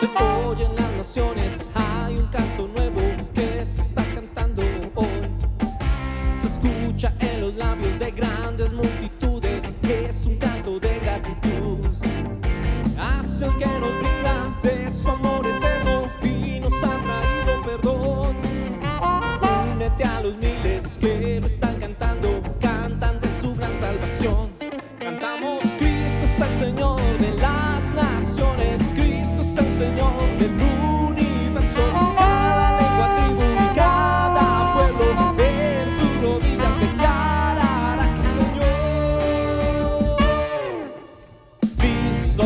Se oye en las naciones, hay un canto nuevo que se está cantando hoy. Se escucha en los labios de grandes multitudes, es un canto de gratitud. Hace el que nos brinda de su amor eterno y nos ha traído perdón. Únete a los miles que lo están cantando, cantan de su gran salvación. Cantamos: Cristo es el Señor de las naciones, Cristo es el Señor del universo. Cada lengua, tribu y cada pueblo en sus rodillas declarará que Señor Cristo,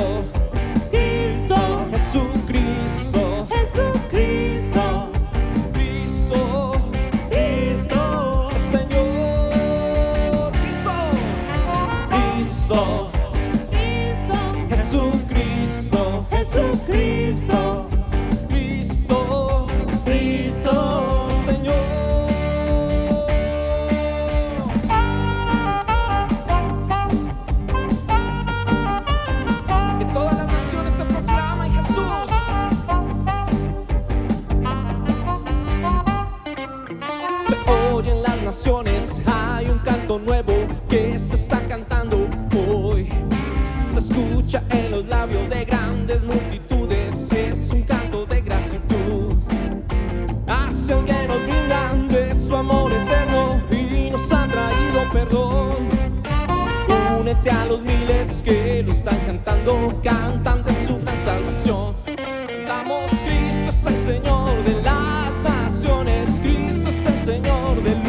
Cristo, Jesucristo, Jesucristo, Cristo, Cristo, el Señor, Cristo, Cristo, Jesucristo, Jesucristo, Cristo, Cristo, Señor. En todas las naciones se proclama en Jesús. Se oye en las naciones, hay un canto nuevo que se está cantando hoy. Se escucha en los labios de grandes multitudes, es un canto de gratitud. Hacia el que nos brindan de su amor eterno y nos ha traído perdón. Únete a los miles que lo están cantando, cantan de su gran salvación. Cantamos: Cristo es el Señor de las naciones, Cristo es el Señor del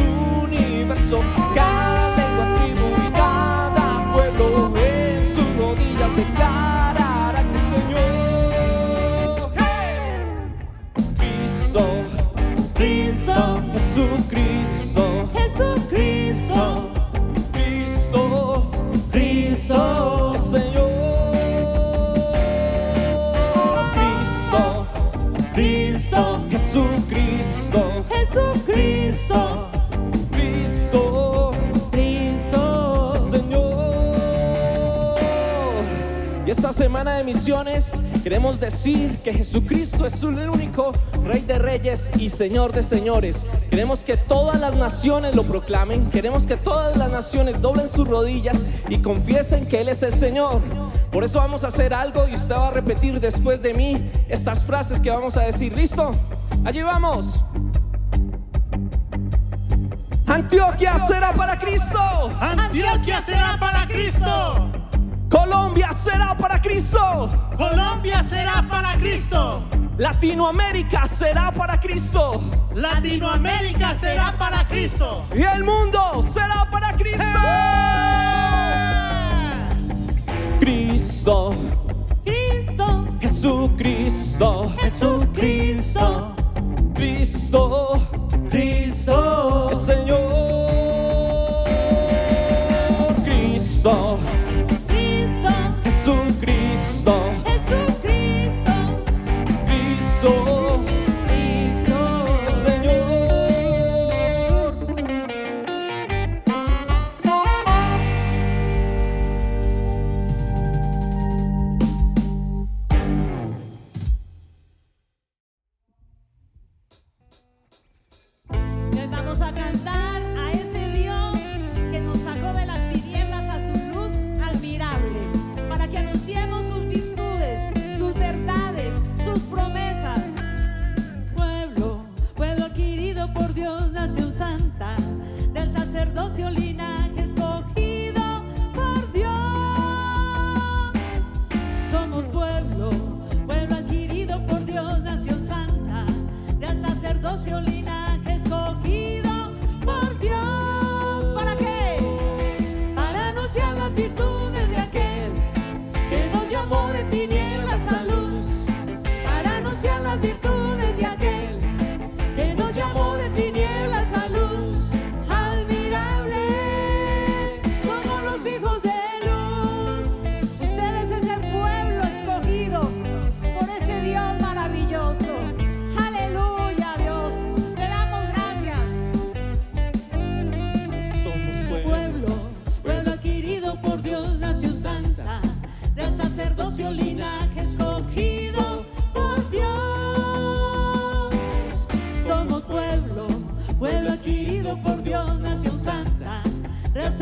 universo. Cada lengua, tribu y cada pueblo en sus rodillas declarará que Señor, Cristo, Cristo, Jesucristo, Jesucristo, Cristo, Cristo, el Señor, Cristo, Cristo, Jesucristo, Jesucristo, Cristo, Cristo, el Señor. Y esta semana de misiones queremos decir que Jesucristo es el único Rey de Reyes y Señor de Señores. Queremos que todas las naciones lo proclamen. Queremos que todas las naciones doblen sus rodillas y confiesen que Él es el Señor. Por eso vamos a hacer algo y usted va a repetir después de mí estas frases que vamos a decir. ¿Listo? Allí vamos. Antioquia será para Cristo. Antioquia será para Cristo. Colombia será para Cristo. Colombia será para Cristo. Latinoamérica será para Cristo. Latinoamérica será para Cristo. Y el mundo será para Cristo. Cristo, Cristo, Jesucristo, Jesucristo, Cristo, Cristo, el Señor. Cristo, Cristo, Jesucristo, Jesucristo, Cristo, Cristo, el Señor.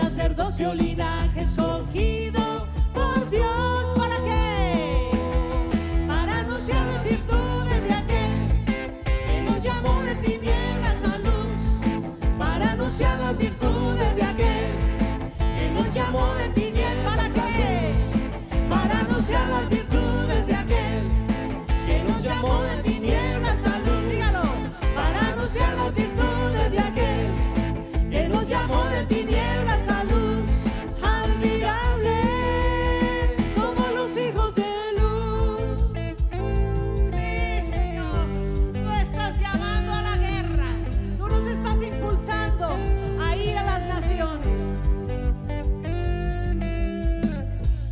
sacerdocio, linaje escogido por Dios. ¿Para qué? Para anunciar las virtudes de aquel que nos llamó de tinieblas a luz. Para anunciar las virtudes de aquel que nos llamó de tinieblas a luz. Para anunciar las virtudes de aquel que nos llamó de tinieblas a luz. Dígalo. Para anunciar las virtudes de aquel que nos llamó de tinieblas a luz. Admirable, somos los hijos de luz. Sí, Señor, tú estás llamando a la guerra. Tú nos estás impulsando a ir a las naciones.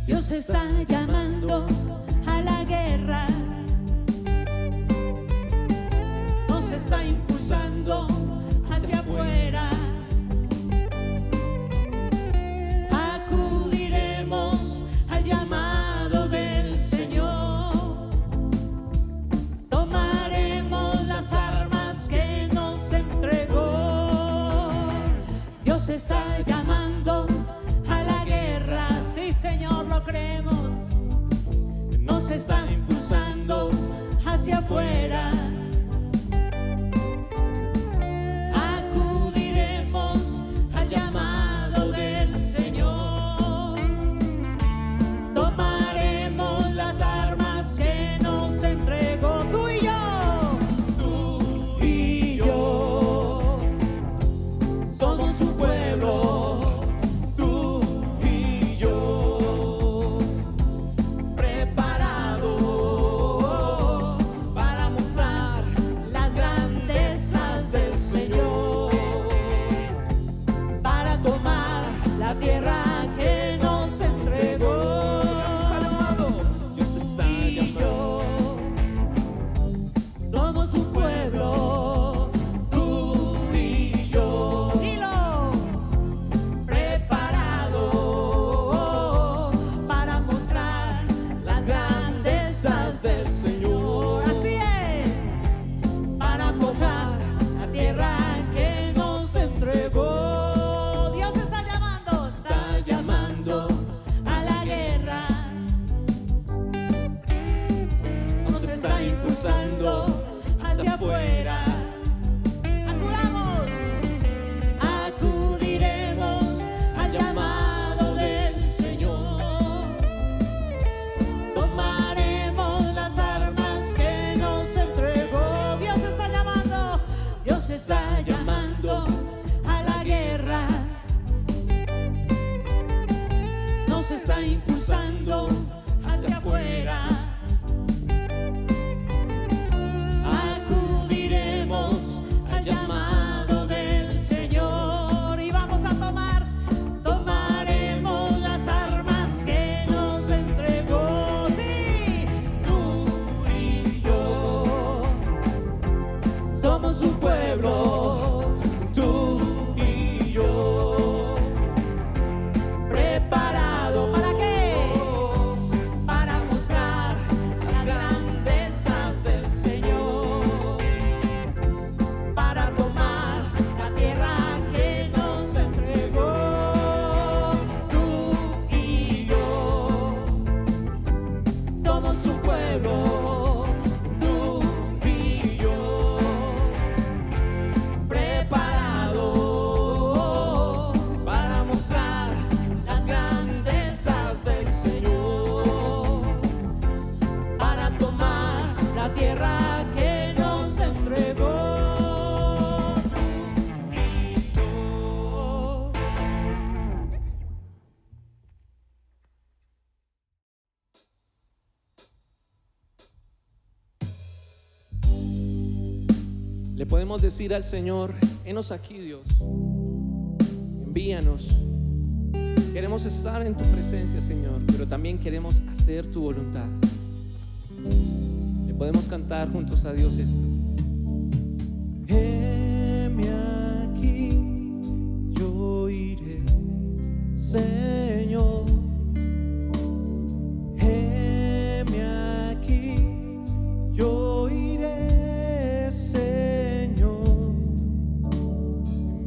Dios está llamando a la guerra. Nos está impulsando hacia afuera. Acudiremos al llamado del Señor. Tomaremos las armas que nos entregó. Dios está llamando a la guerra. Sí, Señor, lo creemos. Nos está impulsando hacia afuera. Acudiremos al llamado del Señor. Tomaremos las armas que nos entregó. Tú y yo. Tú y yo. Somos su pueblo. Tú y yo. Preparados para mostrar las grandezas del Señor. Para tomar la tierra que nos entregó. Dios está Y yo somos su pueblo, tú y yo. Dilo. Preparados para mostrar las grandezas del Señor. Así es. Para mostrar la tierra que nos entregó. Dios está llamando a la guerra. Nos está impulsando hacia afuera. Acudamos. Acudiremos al llamado del Señor. Tomaremos las armas que nos entregó. Dios está llamando. Dios está llamando a la guerra. Nos está impulsando hacia afuera. Acudiremos al llamado del Señor y vamos a tomaremos las armas que nos entregó. Sí, tú y yo somos su pueblo, tú y yo. Preparado ¿para qué? Para mostrar las grandezas del Señor. Para tomar la tierra que nos entregó. Tú y yo somos su pueblo, tú y yo. Preparados para mostrar las grandezas del Señor. Para tomar la tierra que nos entregó. Tú y yo. Le podemos decir al Señor: henos aquí, Dios, envíanos. Queremos estar en tu presencia, Señor, pero también queremos hacer tu voluntad. Le podemos cantar juntos a Dios esto. Heme aquí, yo iré, Señor. Heme aquí, yo iré, Señor.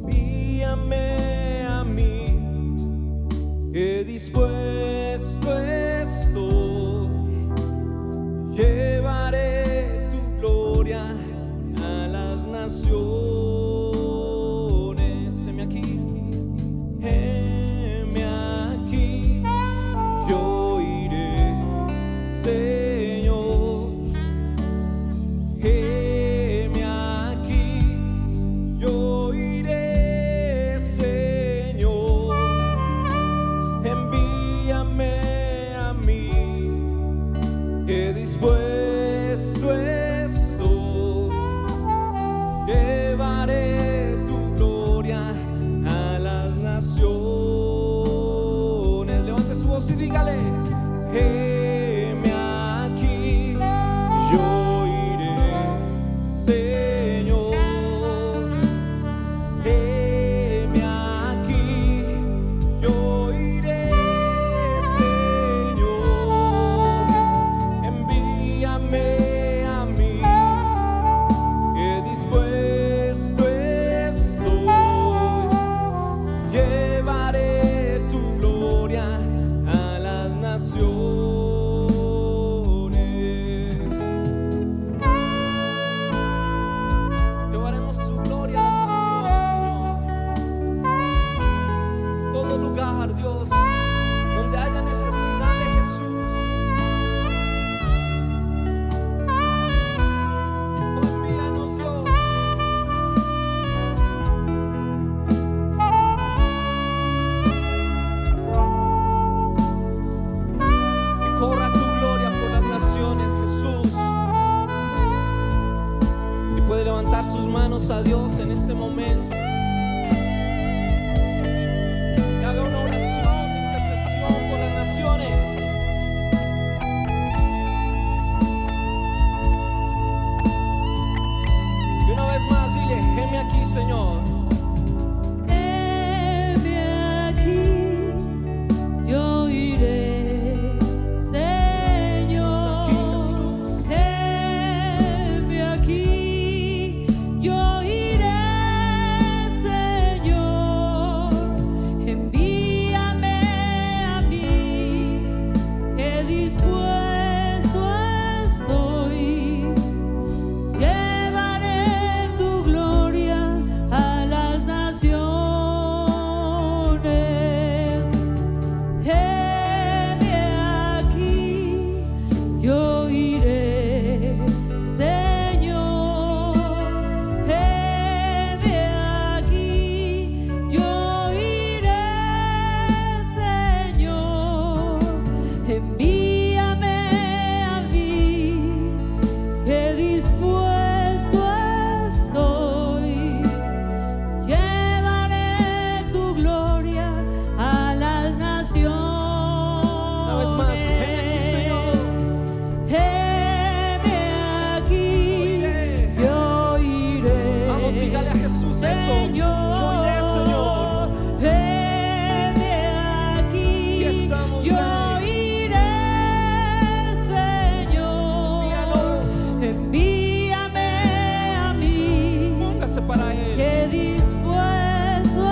Envíame a mí, naciones. Heme aquí, yo iré, Señor. Heme aquí, yo iré, Señor. Envíame a mí, que dispuesto estoy. Llevaré tu gloria a las naciones. Levante su voz y dígale: heme aquí, yo iré, Señor. Heme aquí, yo iré, Señor. Envíame a mí, que dispuesto estoy. Llevaré tu gloria a las naciones. Llevaremos su gloria a las naciones, Señor. Todo lugar, Dios, donde haya necesidad de Jesús. Oh, envíanos, Dios. Que corra tu gloria por las naciones, Jesús. Si puede levantar sus manos a Dios en este momento y haga una oración de intercesión por las naciones. Y una vez más dile: heme aquí, Señor. Heme aquí, yo iré, Señor. Heme aquí, yo iré, Señor. Envíame a mí, que dispuesto estoy. Llevaré tu gloria a las naciones. Heme aquí, yo iré, Señor. Heme aquí, yo iré, Señor. Envíame a mí, que dispuesto estoy. Llevaré tu gloria a las naciones. Una vez más, heme aquí, Señor. Heme aquí, yo iré. Vamos, dígale a Jesús eso. Señor. Yo iré, Señor. Heme aquí, Y estamos, yo Rey. iré, Señor. Envíanos. Envíame a mí, Póngase para Él. que dispuesto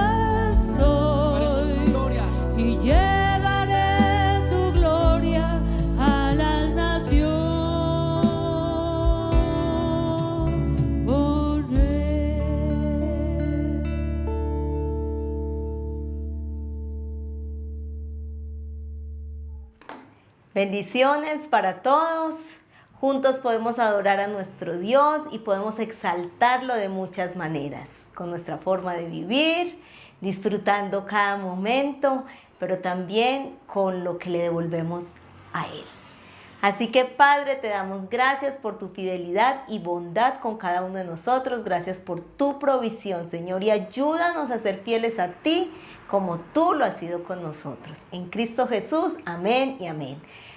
Haremos su estoy. gloria. Y llevaré tu gloria a las naciones. Bendiciones para todos. Juntos podemos adorar a nuestro Dios y podemos exaltarlo de muchas maneras, con nuestra forma de vivir, disfrutando cada momento, pero también con lo que le devolvemos a Él. Así que, Padre, te damos gracias por tu fidelidad y bondad con cada uno de nosotros. Gracias por tu provisión, Señor, y ayúdanos a ser fieles a ti como tú lo has sido con nosotros. En Cristo Jesús, amén y amén.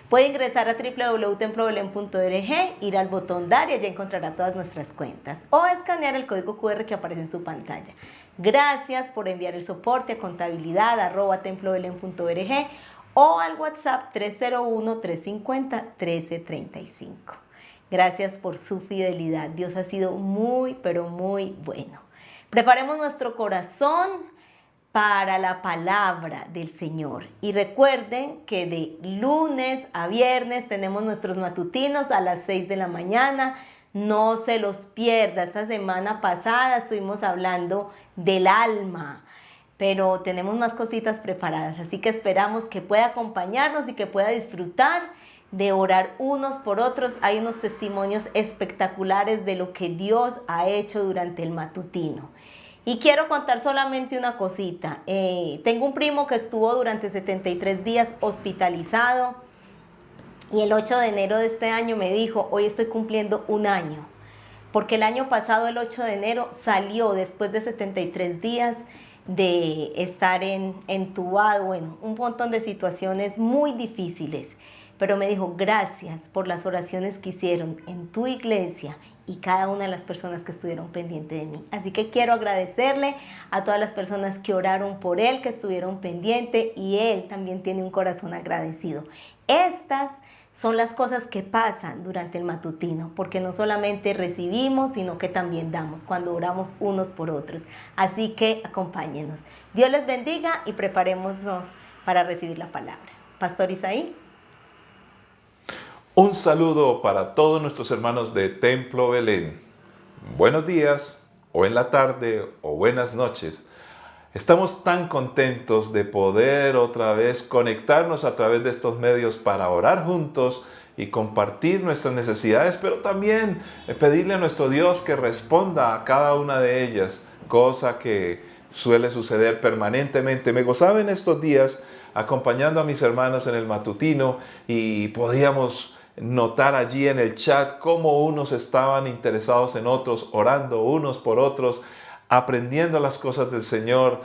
Puede ingresar a www.templobelén.org, ir al botón dar y allá encontrará todas nuestras cuentas, o escanear el código QR que aparece en su pantalla. Gracias por enviar el soporte a contabilidad@templobelén.org o al WhatsApp 301-350-1335. Gracias por su fidelidad. Dios ha sido muy, pero muy bueno. Preparemos nuestro corazón para la palabra del Señor. Y recuerden que de lunes a viernes tenemos nuestros matutinos a las 6 de la mañana, No se los pierda. Esta semana pasada estuvimos hablando del alma, pero tenemos más cositas preparadas, así que esperamos que pueda acompañarnos y que pueda disfrutar de orar unos por otros. Hay unos testimonios espectaculares de lo que Dios ha hecho durante el matutino. Y quiero contar solamente una cosita. Tengo un primo que estuvo durante 73 días hospitalizado y el 8 de enero de este año me dijo, hoy estoy cumpliendo un año. Porque el año pasado, el 8 de enero, salió después de 73 días de estar entubado, bueno, un montón de situaciones muy difíciles. Pero me dijo, gracias por las oraciones que hicieron en tu iglesia y cada una de las personas que estuvieron pendientes de mí. Así que quiero agradecerle a todas las personas que oraron por él, que estuvieron pendientes, y él también tiene un corazón agradecido. Estas son las cosas que pasan durante el matutino, porque no solamente recibimos, sino que también damos cuando oramos unos por otros. Así que acompáñenos. Dios les bendiga y preparémonos para recibir la palabra. Pastor Isaí. Un saludo para todos nuestros hermanos de Templo Belén. Buenos días, o en la tarde, o buenas noches. Estamos tan contentos de poder otra vez conectarnos a través de estos medios para orar juntos y compartir nuestras necesidades, pero también pedirle a nuestro Dios que responda a cada una de ellas, cosa que suele suceder permanentemente. Me gozaba en estos días acompañando a mis hermanos en el matutino y podíamos notar allí en el chat cómo unos estaban interesados en otros, orando unos por otros, aprendiendo las cosas del Señor,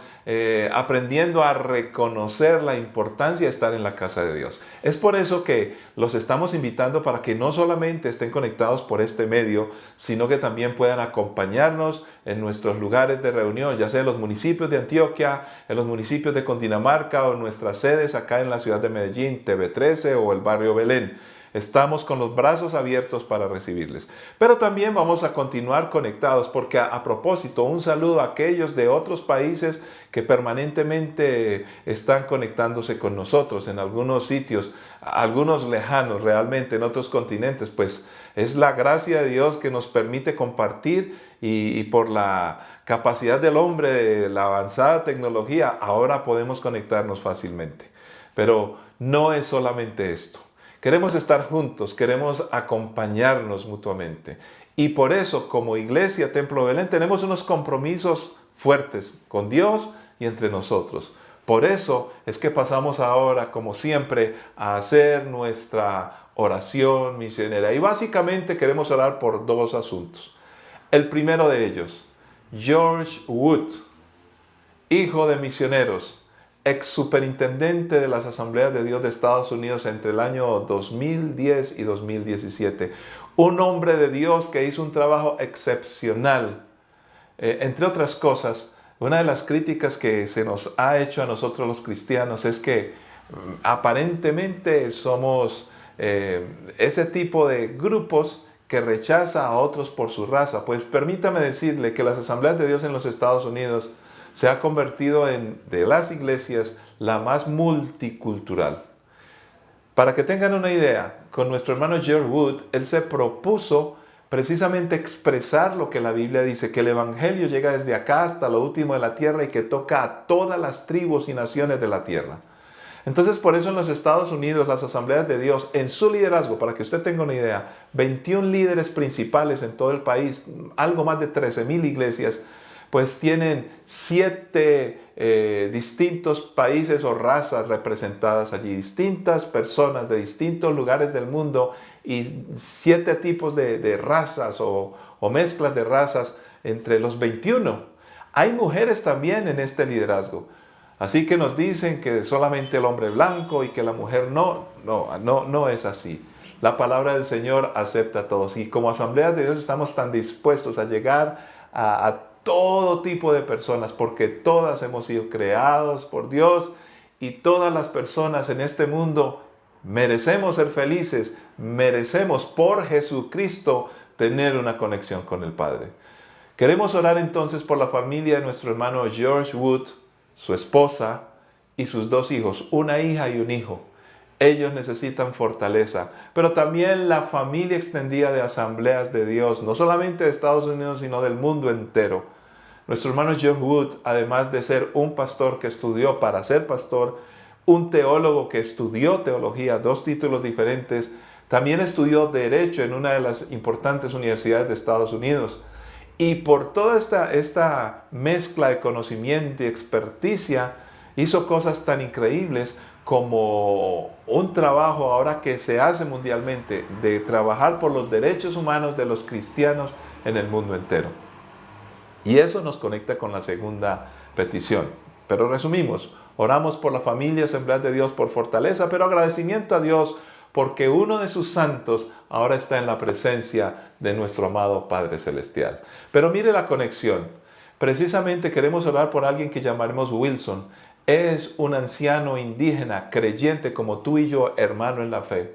aprendiendo a reconocer la importancia de estar en la casa de Dios. Es por eso que los estamos invitando para que no solamente estén conectados por este medio, sino que también puedan acompañarnos en nuestros lugares de reunión, ya sea en los municipios de Antioquia, en los municipios de Cundinamarca o en nuestras sedes acá en la ciudad de Medellín, TV13 o el barrio Belén. Estamos con los brazos abiertos para recibirles. Pero también vamos a continuar conectados porque a propósito, un saludo a aquellos de otros países que permanentemente están conectándose con nosotros en algunos sitios, algunos lejanos realmente, en otros continentes. Pues es la gracia de Dios que nos permite compartir y por la capacidad del hombre, de la avanzada tecnología, ahora podemos conectarnos fácilmente. Pero no es solamente esto. Queremos estar juntos, queremos acompañarnos mutuamente. Y por eso, como Iglesia Templo Belén, tenemos unos compromisos fuertes con Dios y entre nosotros. Por eso es que pasamos ahora, como siempre, a hacer nuestra oración misionera. Y básicamente queremos orar por dos asuntos. El primero de ellos, George Wood, hijo de misioneros, ex superintendente de las Asambleas de Dios de Estados Unidos entre el año 2010 y 2017. Un hombre de Dios que hizo un trabajo excepcional. Entre otras cosas, una de las críticas que se nos ha hecho a nosotros los cristianos es que aparentemente somos ese tipo de grupos que rechaza a otros por su raza. Pues permítame decirle que las Asambleas de Dios en los Estados Unidos se ha convertido en, de las iglesias, la más multicultural. Para que tengan una idea, con nuestro hermano George Wood, él se propuso precisamente expresar lo que la Biblia dice, que el Evangelio llega desde acá hasta lo último de la tierra y que toca a todas las tribus y naciones de la tierra. Entonces, por eso en los Estados Unidos, las Asambleas de Dios, en su liderazgo, para que usted tenga una idea, 21 líderes principales en todo el país, algo más de 13,000 iglesias, pues tienen 7 distintos países o razas representadas allí, distintas personas de distintos lugares del mundo y 7 tipos de razas o mezclas de razas entre los 21. Hay mujeres también en este liderazgo. Así que nos dicen que solamente el hombre blanco y que la mujer no es así. La palabra del Señor acepta a todos y como Asambleas de Dios estamos tan dispuestos a llegar a todo tipo de personas, porque todas hemos sido creados por Dios y todas las personas en este mundo merecemos ser felices, merecemos por Jesucristo tener una conexión con el Padre. Queremos orar entonces por la familia de nuestro hermano George Wood, su esposa y sus 2 hijos, una hija y un hijo. Ellos necesitan fortaleza, pero también la familia extendida de Asambleas de Dios, no solamente de Estados Unidos, sino del mundo entero. Nuestro hermano John Wood, además de ser un pastor que estudió para ser pastor, un teólogo que estudió teología, 2 títulos diferentes, también estudió Derecho en una de las importantes universidades de Estados Unidos. Y por toda esta mezcla de conocimiento y experticia, hizo cosas tan increíbles como un trabajo ahora que se hace mundialmente de trabajar por los derechos humanos de los cristianos en el mundo entero. Y eso nos conecta con la segunda petición. Pero resumimos, oramos por la familia Asambleas de Dios por fortaleza, pero agradecimiento a Dios porque uno de sus santos ahora está en la presencia de nuestro amado Padre Celestial. Pero mire la conexión. Precisamente queremos orar por alguien que llamaremos Wilson. Es un anciano indígena, creyente como tú y yo, hermano en la fe.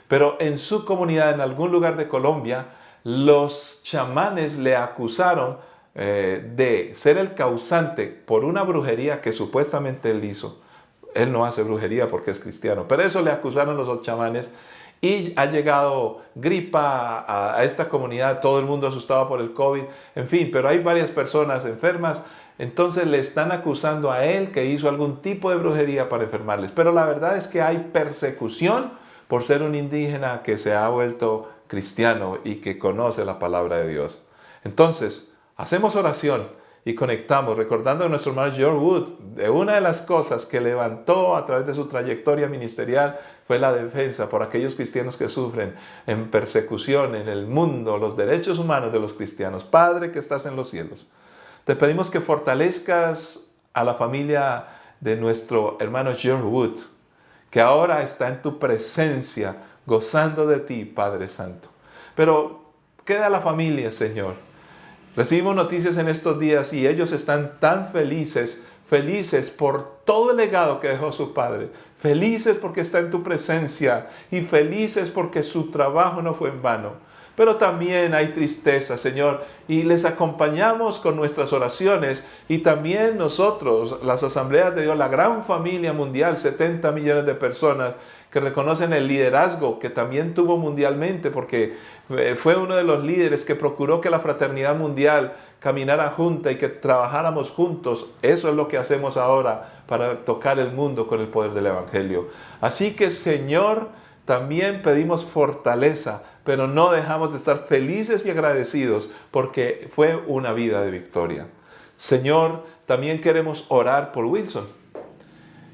Pero en su comunidad, en algún lugar de Colombia, los chamanes le acusaron de ser el causante por una brujería que supuestamente él hizo. Él no hace brujería porque es cristiano, pero eso le acusaron los chamanes y ha llegado gripa a esta comunidad, todo el mundo asustado por el COVID, en fin, pero hay varias personas enfermas, entonces le están acusando a él que hizo algún tipo de brujería para enfermarles. Pero la verdad es que hay persecución por ser un indígena que se ha vuelto cristiano y que conoce la palabra de Dios. Entonces, hacemos oración y conectamos, recordando a nuestro hermano George Wood, de una de las cosas que levantó a través de su trayectoria ministerial fue la defensa por aquellos cristianos que sufren en persecución en el mundo, los derechos humanos de los cristianos. Padre que estás en los cielos, te pedimos que fortalezcas a la familia de nuestro hermano George Wood, que ahora está en tu presencia, gozando de ti, Padre Santo. Pero queda la familia, Señor. Recibimos noticias en estos días y ellos están tan felices por todo el legado que dejó su padre, felices porque está en tu presencia y felices porque su trabajo no fue en vano. Pero también hay tristeza, Señor, y les acompañamos con nuestras oraciones y también nosotros, las Asambleas de Dios, la gran familia mundial, 70 millones de personas que reconocen el liderazgo que también tuvo mundialmente, porque fue uno de los líderes que procuró que la fraternidad mundial caminara junta y que trabajáramos juntos. Eso es lo que hacemos ahora para tocar el mundo con el poder del Evangelio. Así que, Señor, también pedimos fortaleza, pero no dejamos de estar felices y agradecidos porque fue una vida de victoria. Señor, también queremos orar por Wilson.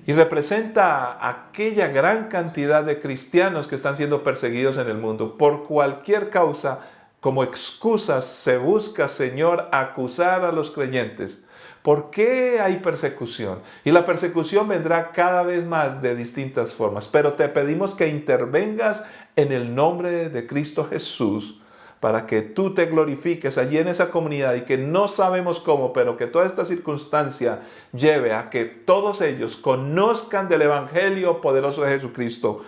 Y representa a aquella gran cantidad de cristianos que están siendo perseguidos en el mundo. Por cualquier causa, como excusas, se busca, Señor, acusar a los creyentes. ¿Por qué hay persecución? Y la persecución vendrá cada vez más de distintas formas. Pero te pedimos que intervengas en el nombre de Cristo Jesús para que tú te glorifiques allí en esa comunidad y que no sabemos cómo, pero que toda esta circunstancia lleve a que todos ellos conozcan del Evangelio poderoso de Jesucristo.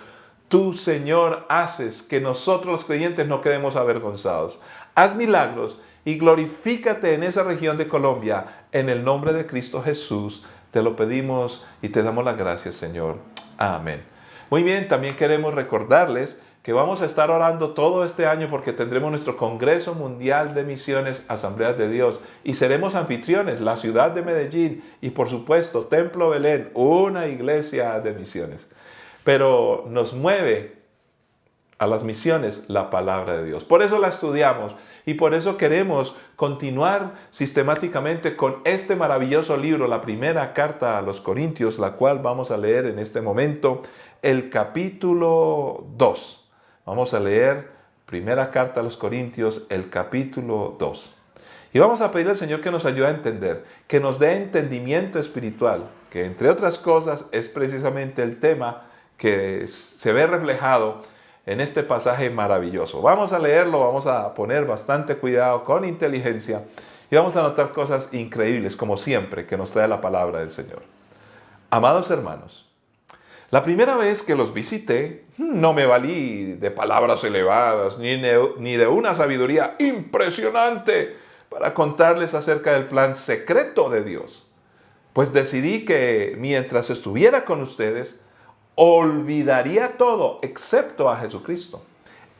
Tú, Señor, haces que nosotros los creyentes no quedemos avergonzados. Haz milagros y glorifícate en esa región de Colombia. En el nombre de Cristo Jesús te lo pedimos y te damos las gracias, Señor. Amén. Muy bien, también queremos recordarles que vamos a estar orando todo este año porque tendremos nuestro Congreso Mundial de Misiones Asambleas de Dios y seremos anfitriones, la ciudad de Medellín y por supuesto Templo Belén, una iglesia de misiones. Pero nos mueve a las misiones la palabra de Dios. Por eso la estudiamos y por eso queremos continuar sistemáticamente con este maravilloso libro, la primera carta a los Corintios, la cual vamos a leer en este momento, el capítulo 2. Vamos a leer primera carta a los Corintios, el capítulo 2. Y vamos a pedirle al Señor que nos ayude a entender, que nos dé entendimiento espiritual, que entre otras cosas es precisamente el tema que se ve reflejado en este pasaje maravilloso. Vamos a leerlo, vamos a poner bastante cuidado, con inteligencia, y vamos a notar cosas increíbles, como siempre, que nos trae la palabra del Señor. Amados hermanos, la primera vez que los visité, no me valí de palabras elevadas, ni de una sabiduría impresionante para contarles acerca del plan secreto de Dios. Pues decidí que mientras estuviera con ustedes, olvidaría todo excepto a Jesucristo,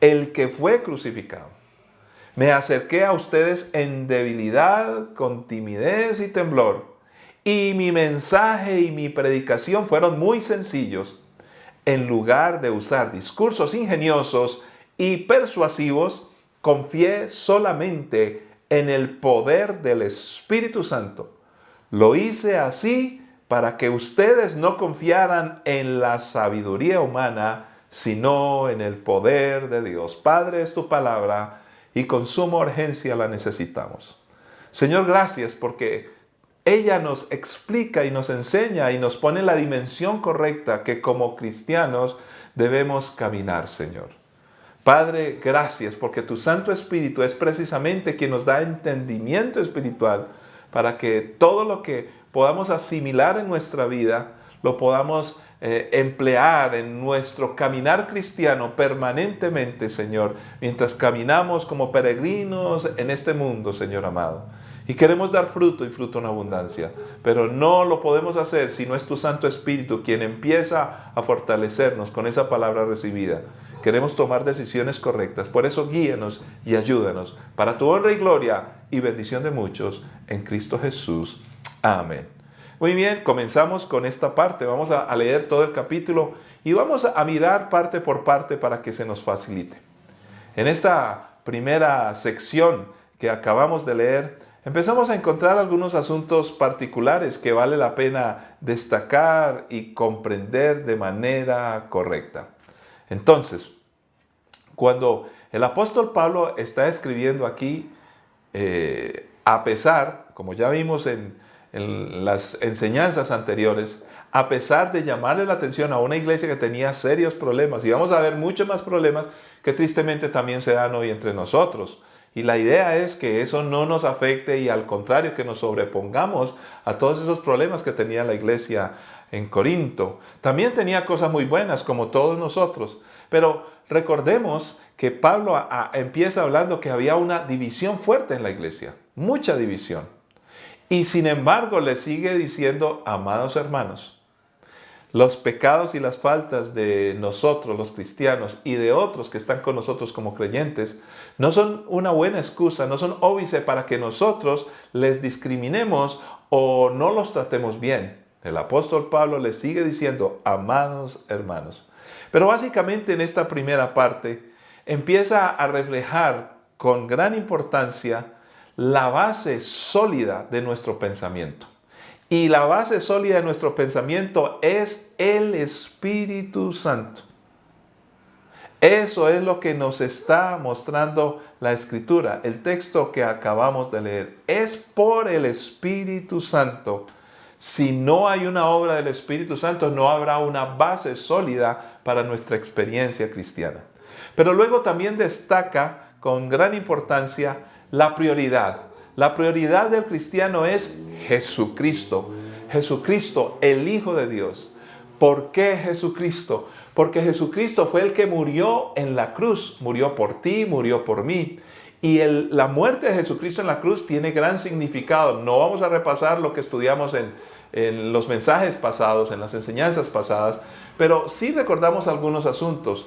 el que fue crucificado. Me acerqué a ustedes en debilidad, con timidez y temblor, y mi mensaje y mi predicación fueron muy sencillos. En lugar de usar discursos ingeniosos y persuasivos, confié solamente en el poder del Espíritu Santo. Lo hice así para que ustedes no confiaran en la sabiduría humana, sino en el poder de Dios. Padre, es tu palabra y con suma urgencia la necesitamos. Señor, gracias porque ella nos explica y nos enseña y nos pone la dimensión correcta que como cristianos debemos caminar, Señor. Padre, gracias porque tu Santo Espíritu es precisamente quien nos da entendimiento espiritual para que todo lo que podamos asimilar en nuestra vida lo podamos emplear en nuestro caminar cristiano permanentemente, Señor, mientras caminamos como peregrinos en este mundo, Señor amado. Y queremos dar fruto y fruto en abundancia, pero no lo podemos hacer si no es tu Santo Espíritu quien empieza a fortalecernos con esa palabra recibida. Queremos tomar decisiones correctas, por eso guíanos y ayúdanos para tu honra y gloria y bendición de muchos en Cristo Jesús. Amén. Muy bien, comenzamos con esta parte. Vamos a leer todo el capítulo y vamos a mirar parte por parte para que se nos facilite. En esta primera sección que acabamos de leer, empezamos a encontrar algunos asuntos particulares que vale la pena destacar y comprender de manera correcta. Entonces, cuando el apóstol Pablo está escribiendo aquí, a pesar, como ya vimos en las enseñanzas anteriores, a pesar de llamarle la atención a una iglesia que tenía serios problemas, y vamos a ver muchos más problemas que tristemente también se dan hoy entre nosotros. Y la idea es que eso no nos afecte y al contrario que nos sobrepongamos a todos esos problemas que tenía la iglesia en Corinto. También tenía cosas muy buenas como todos nosotros, pero recordemos que Pablo empieza hablando que había una división fuerte en la iglesia, mucha división. Y sin embargo le sigue diciendo, amados hermanos, los pecados y las faltas de nosotros los cristianos y de otros que están con nosotros como creyentes no son una buena excusa, no son óbice para que nosotros les discriminemos o no los tratemos bien. El apóstol Pablo le sigue diciendo, amados hermanos. Pero básicamente en esta primera parte empieza a reflejar con gran importancia la base sólida de nuestro pensamiento. Y la base sólida de nuestro pensamiento es el Espíritu Santo. Eso es lo que nos está mostrando la Escritura. El texto que acabamos de leer es por el Espíritu Santo. Si no hay una obra del Espíritu Santo, no habrá una base sólida para nuestra experiencia cristiana. Pero luego también destaca con gran importancia la prioridad. La prioridad del cristiano es Jesucristo. Jesucristo, el Hijo de Dios. ¿Por qué Jesucristo? Porque Jesucristo fue el que murió en la cruz. Murió por ti, murió por mí. Y la muerte de Jesucristo en la cruz tiene gran significado. No vamos a repasar lo que estudiamos en los mensajes pasados, en las enseñanzas pasadas, pero sí recordamos algunos asuntos.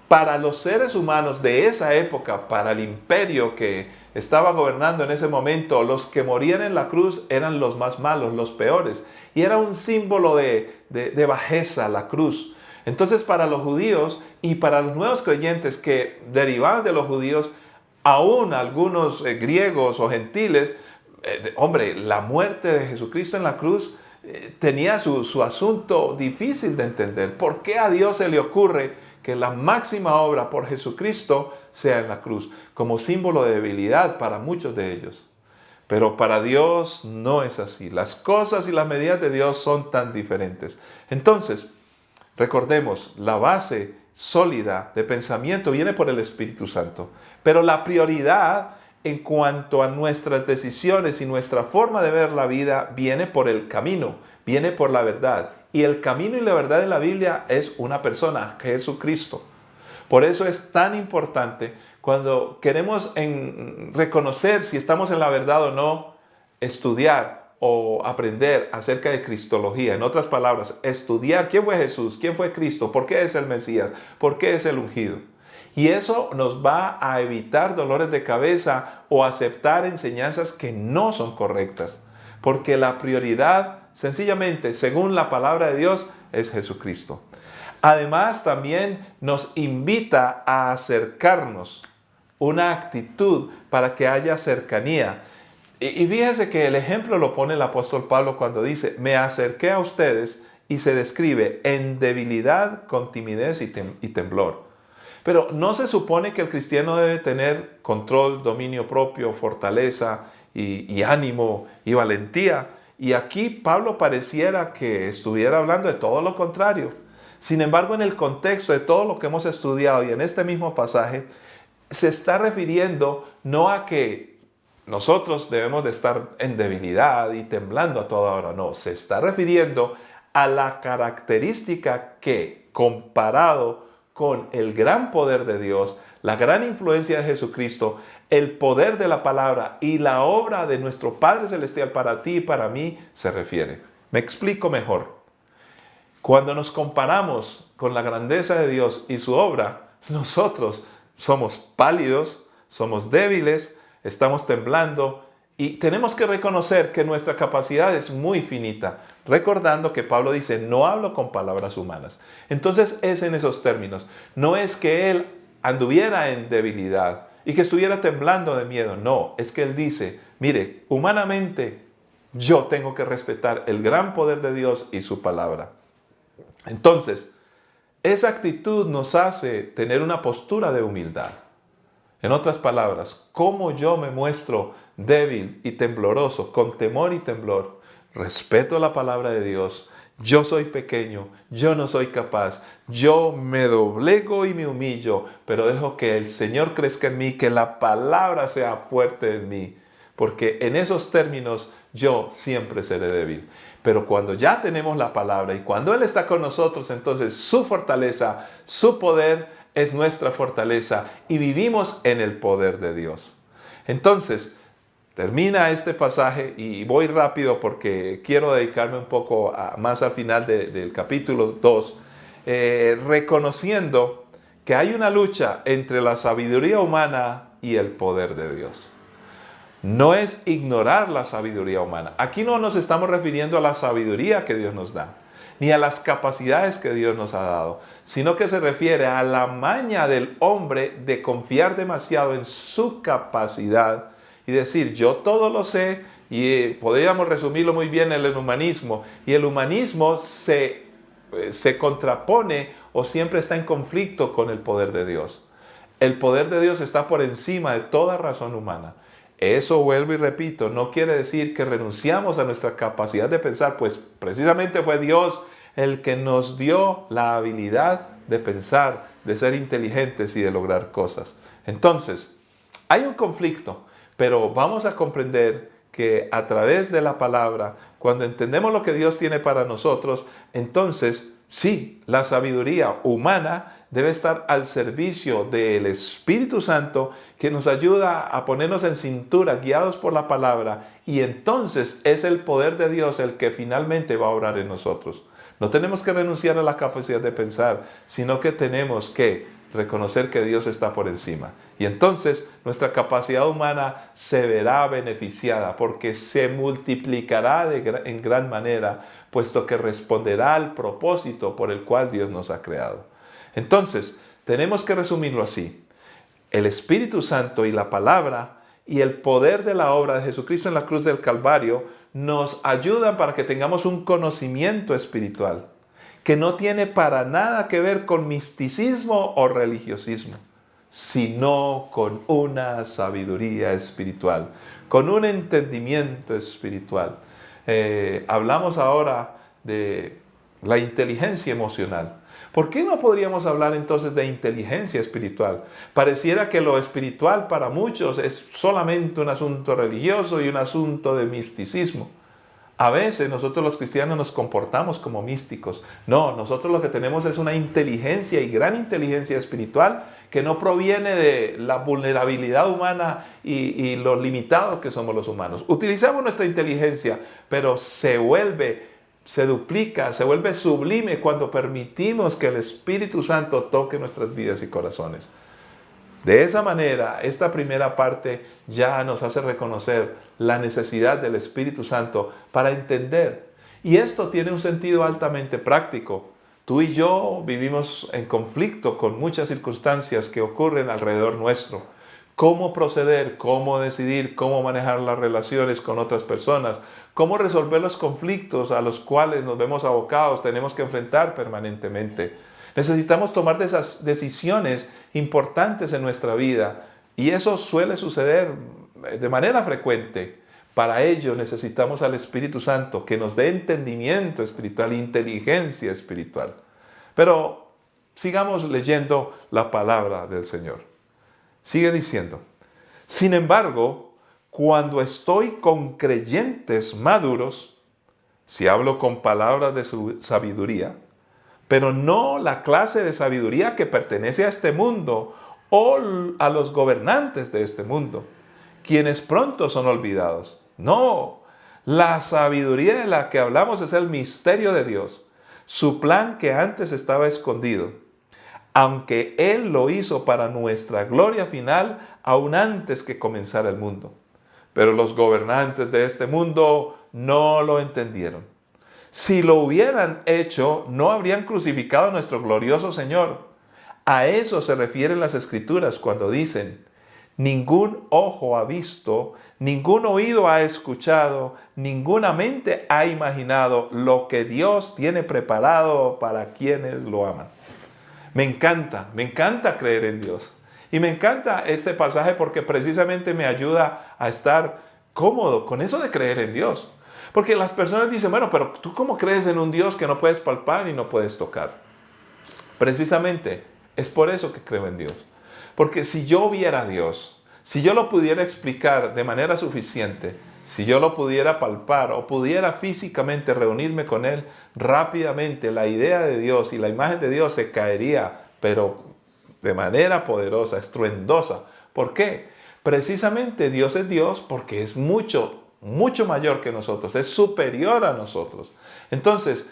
Para los seres humanos de esa época, para el imperio que estaba gobernando en ese momento, los que morían en la cruz eran los más malos, los peores. Y era un símbolo de bajeza la cruz. Entonces para los judíos y para los nuevos creyentes que derivaban de los judíos, aún algunos griegos o gentiles, la muerte de Jesucristo en la cruz tenía su asunto difícil de entender. ¿Por qué a Dios se le ocurre que la máxima obra por Jesucristo sea en la cruz, como símbolo de debilidad para muchos de ellos? Pero para Dios no es así. Las cosas y las medidas de Dios son tan diferentes. Entonces, recordemos, la base sólida de pensamiento viene por el Espíritu Santo. Pero la prioridad en cuanto a nuestras decisiones y nuestra forma de ver la vida viene por el camino, viene por la verdad. Y el camino y la verdad en la Biblia es una persona, Jesucristo. Por eso es tan importante cuando queremos reconocer si estamos en la verdad o no, estudiar o aprender acerca de cristología. En otras palabras, estudiar quién fue Jesús, quién fue Cristo, por qué es el Mesías, por qué es el ungido. Y eso nos va a evitar dolores de cabeza o aceptar enseñanzas que no son correctas. Porque la prioridad, sencillamente, según la palabra de Dios, es Jesucristo. Además, también nos invita a acercarnos, una actitud para que haya cercanía. Y fíjese que el ejemplo lo pone el apóstol Pablo cuando dice, me acerqué a ustedes, y se describe en debilidad, con timidez y temblor. Pero no se supone que el cristiano debe tener control, dominio propio, fortaleza y ánimo y valentía. Y aquí Pablo pareciera que estuviera hablando de todo lo contrario. Sin embargo, en el contexto de todo lo que hemos estudiado y en este mismo pasaje, se está refiriendo no a que nosotros debemos de estar en debilidad y temblando a toda hora. No, se está refiriendo a la característica que, comparado con el gran poder de Dios, la gran influencia de Jesucristo, el poder de la palabra y la obra de nuestro Padre Celestial para ti y para mí, se refiere. Me explico mejor. Cuando nos comparamos con la grandeza de Dios y su obra, nosotros somos pálidos, somos débiles, estamos temblando y tenemos que reconocer que nuestra capacidad es muy finita, recordando que Pablo dice, no hablo con palabras humanas. Entonces es en esos términos, no es que él anduviera en debilidad y que estuviera temblando de miedo, no, es que él dice, mire, humanamente yo tengo que respetar el gran poder de Dios y su palabra. Entonces, esa actitud nos hace tener una postura de humildad. En otras palabras, cómo yo me muestro débil y tembloroso, con temor y temblor, respeto la palabra de Dios, yo soy pequeño, yo no soy capaz, yo me doblego y me humillo, pero dejo que el Señor crezca en mí, que la palabra sea fuerte en mí, porque en esos términos yo siempre seré débil. Pero cuando ya tenemos la palabra y cuando Él está con nosotros, entonces su fortaleza, su poder es nuestra fortaleza y vivimos en el poder de Dios. Entonces, termina este pasaje y voy rápido porque quiero dedicarme un poco más al final del capítulo 2, reconociendo que hay una lucha entre la sabiduría humana y el poder de Dios. No es ignorar la sabiduría humana. Aquí no nos estamos refiriendo a la sabiduría que Dios nos da, ni a las capacidades que Dios nos ha dado, sino que se refiere a la maña del hombre de confiar demasiado en su capacidad y decir, yo todo lo sé, y podríamos resumirlo muy bien en el humanismo. Y el humanismo se contrapone o siempre está en conflicto con el poder de Dios. El poder de Dios está por encima de toda razón humana. Eso, vuelvo y repito, no quiere decir que renunciamos a nuestra capacidad de pensar, pues precisamente fue Dios el que nos dio la habilidad de pensar, de ser inteligentes y de lograr cosas. Entonces, hay un conflicto, pero vamos a comprender que a través de la palabra, cuando entendemos lo que Dios tiene para nosotros, entonces sí, la sabiduría humana debe estar al servicio del Espíritu Santo que nos ayuda a ponernos en cintura, guiados por la palabra, y entonces es el poder de Dios el que finalmente va a obrar en nosotros. No tenemos que renunciar a la capacidad de pensar, sino que tenemos que reconocer que Dios está por encima. Y entonces nuestra capacidad humana se verá beneficiada porque se multiplicará en gran manera, puesto que responderá al propósito por el cual Dios nos ha creado. Entonces, tenemos que resumirlo así. El Espíritu Santo y la palabra y el poder de la obra de Jesucristo en la cruz del Calvario nos ayudan para que tengamos un conocimiento espiritual que no tiene para nada que ver con misticismo o religiosismo, sino con una sabiduría espiritual, con un entendimiento espiritual. Hablamos ahora de la inteligencia emocional. ¿Por qué no podríamos hablar entonces de inteligencia espiritual? Pareciera que lo espiritual para muchos es solamente un asunto religioso y un asunto de misticismo. A veces nosotros los cristianos nos comportamos como místicos. No, nosotros lo que tenemos es una inteligencia y gran inteligencia espiritual que no proviene de la vulnerabilidad humana y lo limitados que somos los humanos. Utilizamos nuestra inteligencia, pero se duplica, se vuelve sublime cuando permitimos que el Espíritu Santo toque nuestras vidas y corazones. De esa manera, esta primera parte ya nos hace reconocer la necesidad del Espíritu Santo para entender. Y esto tiene un sentido altamente práctico. Tú y yo vivimos en conflicto con muchas circunstancias que ocurren alrededor nuestro. Cómo proceder, cómo decidir, cómo manejar las relaciones con otras personas, cómo resolver los conflictos a los cuales nos vemos abocados, tenemos que enfrentar permanentemente. Necesitamos tomar esas decisiones importantes en nuestra vida y eso suele suceder de manera frecuente. Para ello necesitamos al Espíritu Santo que nos dé entendimiento espiritual, inteligencia espiritual. Pero sigamos leyendo la palabra del Señor. Sigue diciendo, sin embargo, cuando estoy con creyentes maduros, si hablo con palabras de su sabiduría, pero no la clase de sabiduría que pertenece a este mundo o a los gobernantes de este mundo, quienes pronto son olvidados. No, la sabiduría de la que hablamos es el misterio de Dios, su plan que antes estaba escondido, aunque Él lo hizo para nuestra gloria final, aún antes que comenzara el mundo. Pero los gobernantes de este mundo no lo entendieron. Si lo hubieran hecho, no habrían crucificado a nuestro glorioso Señor. A eso se refieren las Escrituras cuando dicen, ningún ojo ha visto, ningún oído ha escuchado, ninguna mente ha imaginado lo que Dios tiene preparado para quienes lo aman. Me encanta creer en Dios. Y me encanta este pasaje porque precisamente me ayuda a estar cómodo con eso de creer en Dios. Porque las personas dicen, bueno, pero ¿tú cómo crees en un Dios que no puedes palpar y no puedes tocar? Precisamente es por eso que creo en Dios. Porque si yo viera a Dios, si yo lo pudiera explicar de manera suficiente, si yo lo pudiera palpar o pudiera físicamente reunirme con Él, rápidamente la idea de Dios y la imagen de Dios se caería, pero de manera poderosa, estruendosa. ¿Por qué? Precisamente Dios es Dios porque es mucho mayor que nosotros, es superior a nosotros. Entonces,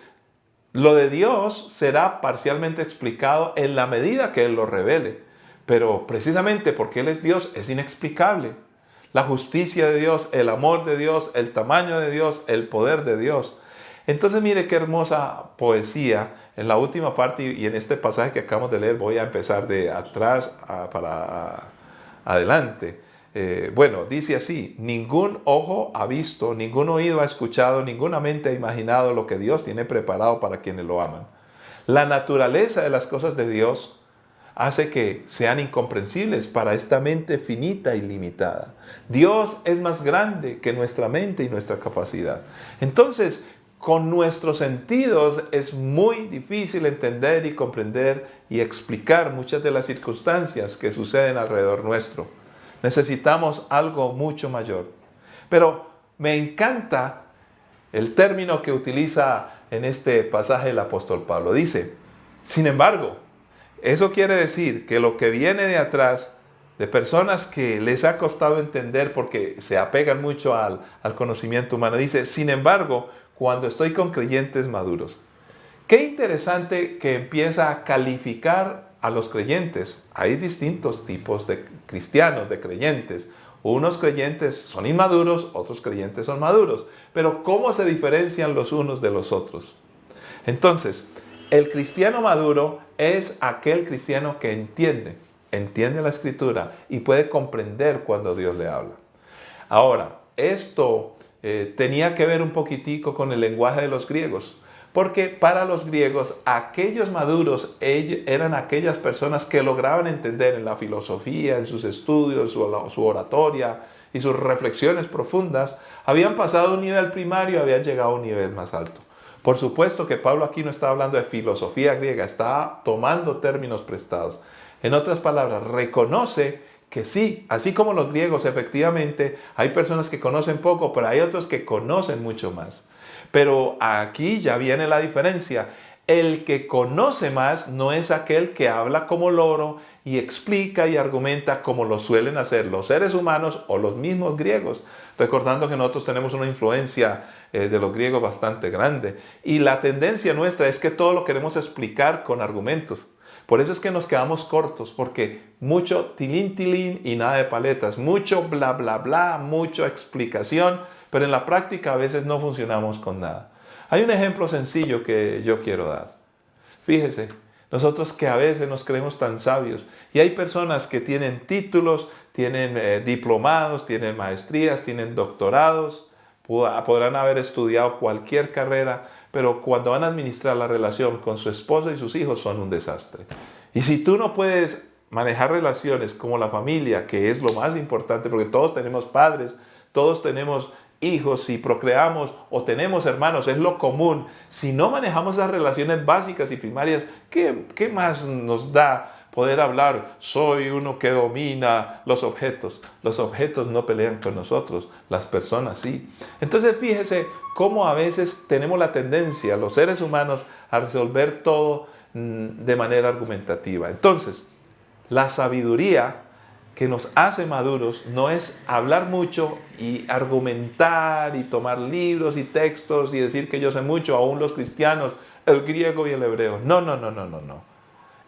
lo de Dios será parcialmente explicado en la medida que Él lo revele. Pero precisamente porque Él es Dios, es inexplicable. La justicia de Dios, el amor de Dios, el tamaño de Dios, el poder de Dios. Entonces mire qué hermosa poesía en la última parte y en este pasaje que acabamos de leer. Voy a empezar de atrás para adelante. Bueno, dice así, ningún ojo ha visto, ningún oído ha escuchado, ninguna mente ha imaginado lo que Dios tiene preparado para quienes lo aman. La naturaleza de las cosas de Dios hace que sean incomprensibles para esta mente finita y limitada. Dios es más grande que nuestra mente y nuestra capacidad. Entonces, con nuestros sentidos es muy difícil entender y comprender y explicar muchas de las circunstancias que suceden alrededor nuestro. Necesitamos algo mucho mayor. Pero me encanta el término que utiliza en este pasaje el apóstol Pablo. Dice, sin embargo, eso quiere decir que lo que viene de atrás, de personas que les ha costado entender porque se apegan mucho al conocimiento humano, dice, sin embargo, cuando estoy con creyentes maduros. Qué interesante que empieza a calificar a los creyentes. Hay distintos tipos de cristianos, de creyentes. Unos creyentes son inmaduros, otros creyentes son maduros. Pero ¿cómo se diferencian los unos de los otros? Entonces, el cristiano maduro es aquel cristiano que entiende la Escritura y puede comprender cuando Dios le habla. Ahora, esto tenía que ver un poquitico con el lenguaje de los griegos, porque para los griegos aquellos maduros eran aquellas personas que lograban entender en la filosofía, en sus estudios, su oratoria y sus reflexiones profundas, habían pasado un nivel primario y habían llegado a un nivel más alto. Por supuesto que Pablo aquí no está hablando de filosofía griega, está tomando términos prestados. En otras palabras, reconoce que sí, así como los griegos, efectivamente, hay personas que conocen poco, pero hay otros que conocen mucho más. Pero aquí ya viene la diferencia. El que conoce más no es aquel que habla como loro y explica y argumenta como lo suelen hacer los seres humanos o los mismos griegos, recordando que nosotros tenemos una influencia de los griegos bastante grande. Y la tendencia nuestra es que todo lo queremos explicar con argumentos. Por eso es que nos quedamos cortos, porque mucho tilín tilín y nada de paletas, mucho bla bla bla, mucha explicación, pero en la práctica a veces no funcionamos con nada. Hay un ejemplo sencillo que yo quiero dar. Fíjese, nosotros que a veces nos creemos tan sabios y hay personas que tienen títulos, tienen diplomados, tienen maestrías, tienen doctorados, podrán haber estudiado cualquier carrera, pero cuando van a administrar la relación con su esposa y sus hijos son un desastre. Y si tú no puedes manejar relaciones como la familia, que es lo más importante, porque todos tenemos padres, todos tenemos hijos, si procreamos o tenemos hermanos, es lo común. Si no manejamos esas relaciones básicas y primarias, ¿qué más nos da poder hablar? Soy uno que domina los objetos. Los objetos no pelean con nosotros, las personas sí. Entonces fíjese cómo a veces tenemos la tendencia, los seres humanos, a resolver todo de manera argumentativa. Entonces, la sabiduría que nos hace maduros no es hablar mucho y argumentar y tomar libros y textos y decir que yo sé mucho, aún los cristianos, el griego y el hebreo. No.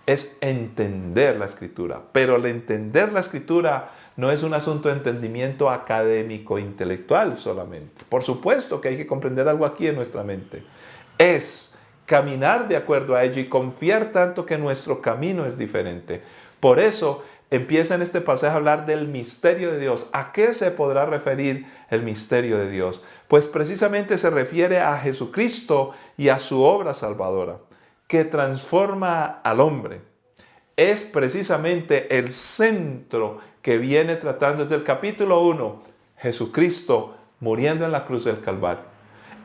Es entender la Escritura. Pero el entender la Escritura no es un asunto de entendimiento académico, intelectual solamente. Por supuesto que hay que comprender algo aquí en nuestra mente. Es caminar de acuerdo a ello y confiar tanto que nuestro camino es diferente. Por eso empieza en este pasaje a hablar del misterio de Dios. ¿A qué se podrá referir el misterio de Dios? Pues precisamente se refiere a Jesucristo y a su obra salvadora, que transforma al hombre. Es precisamente el centro que viene tratando desde el capítulo 1, Jesucristo muriendo en la cruz del Calvario.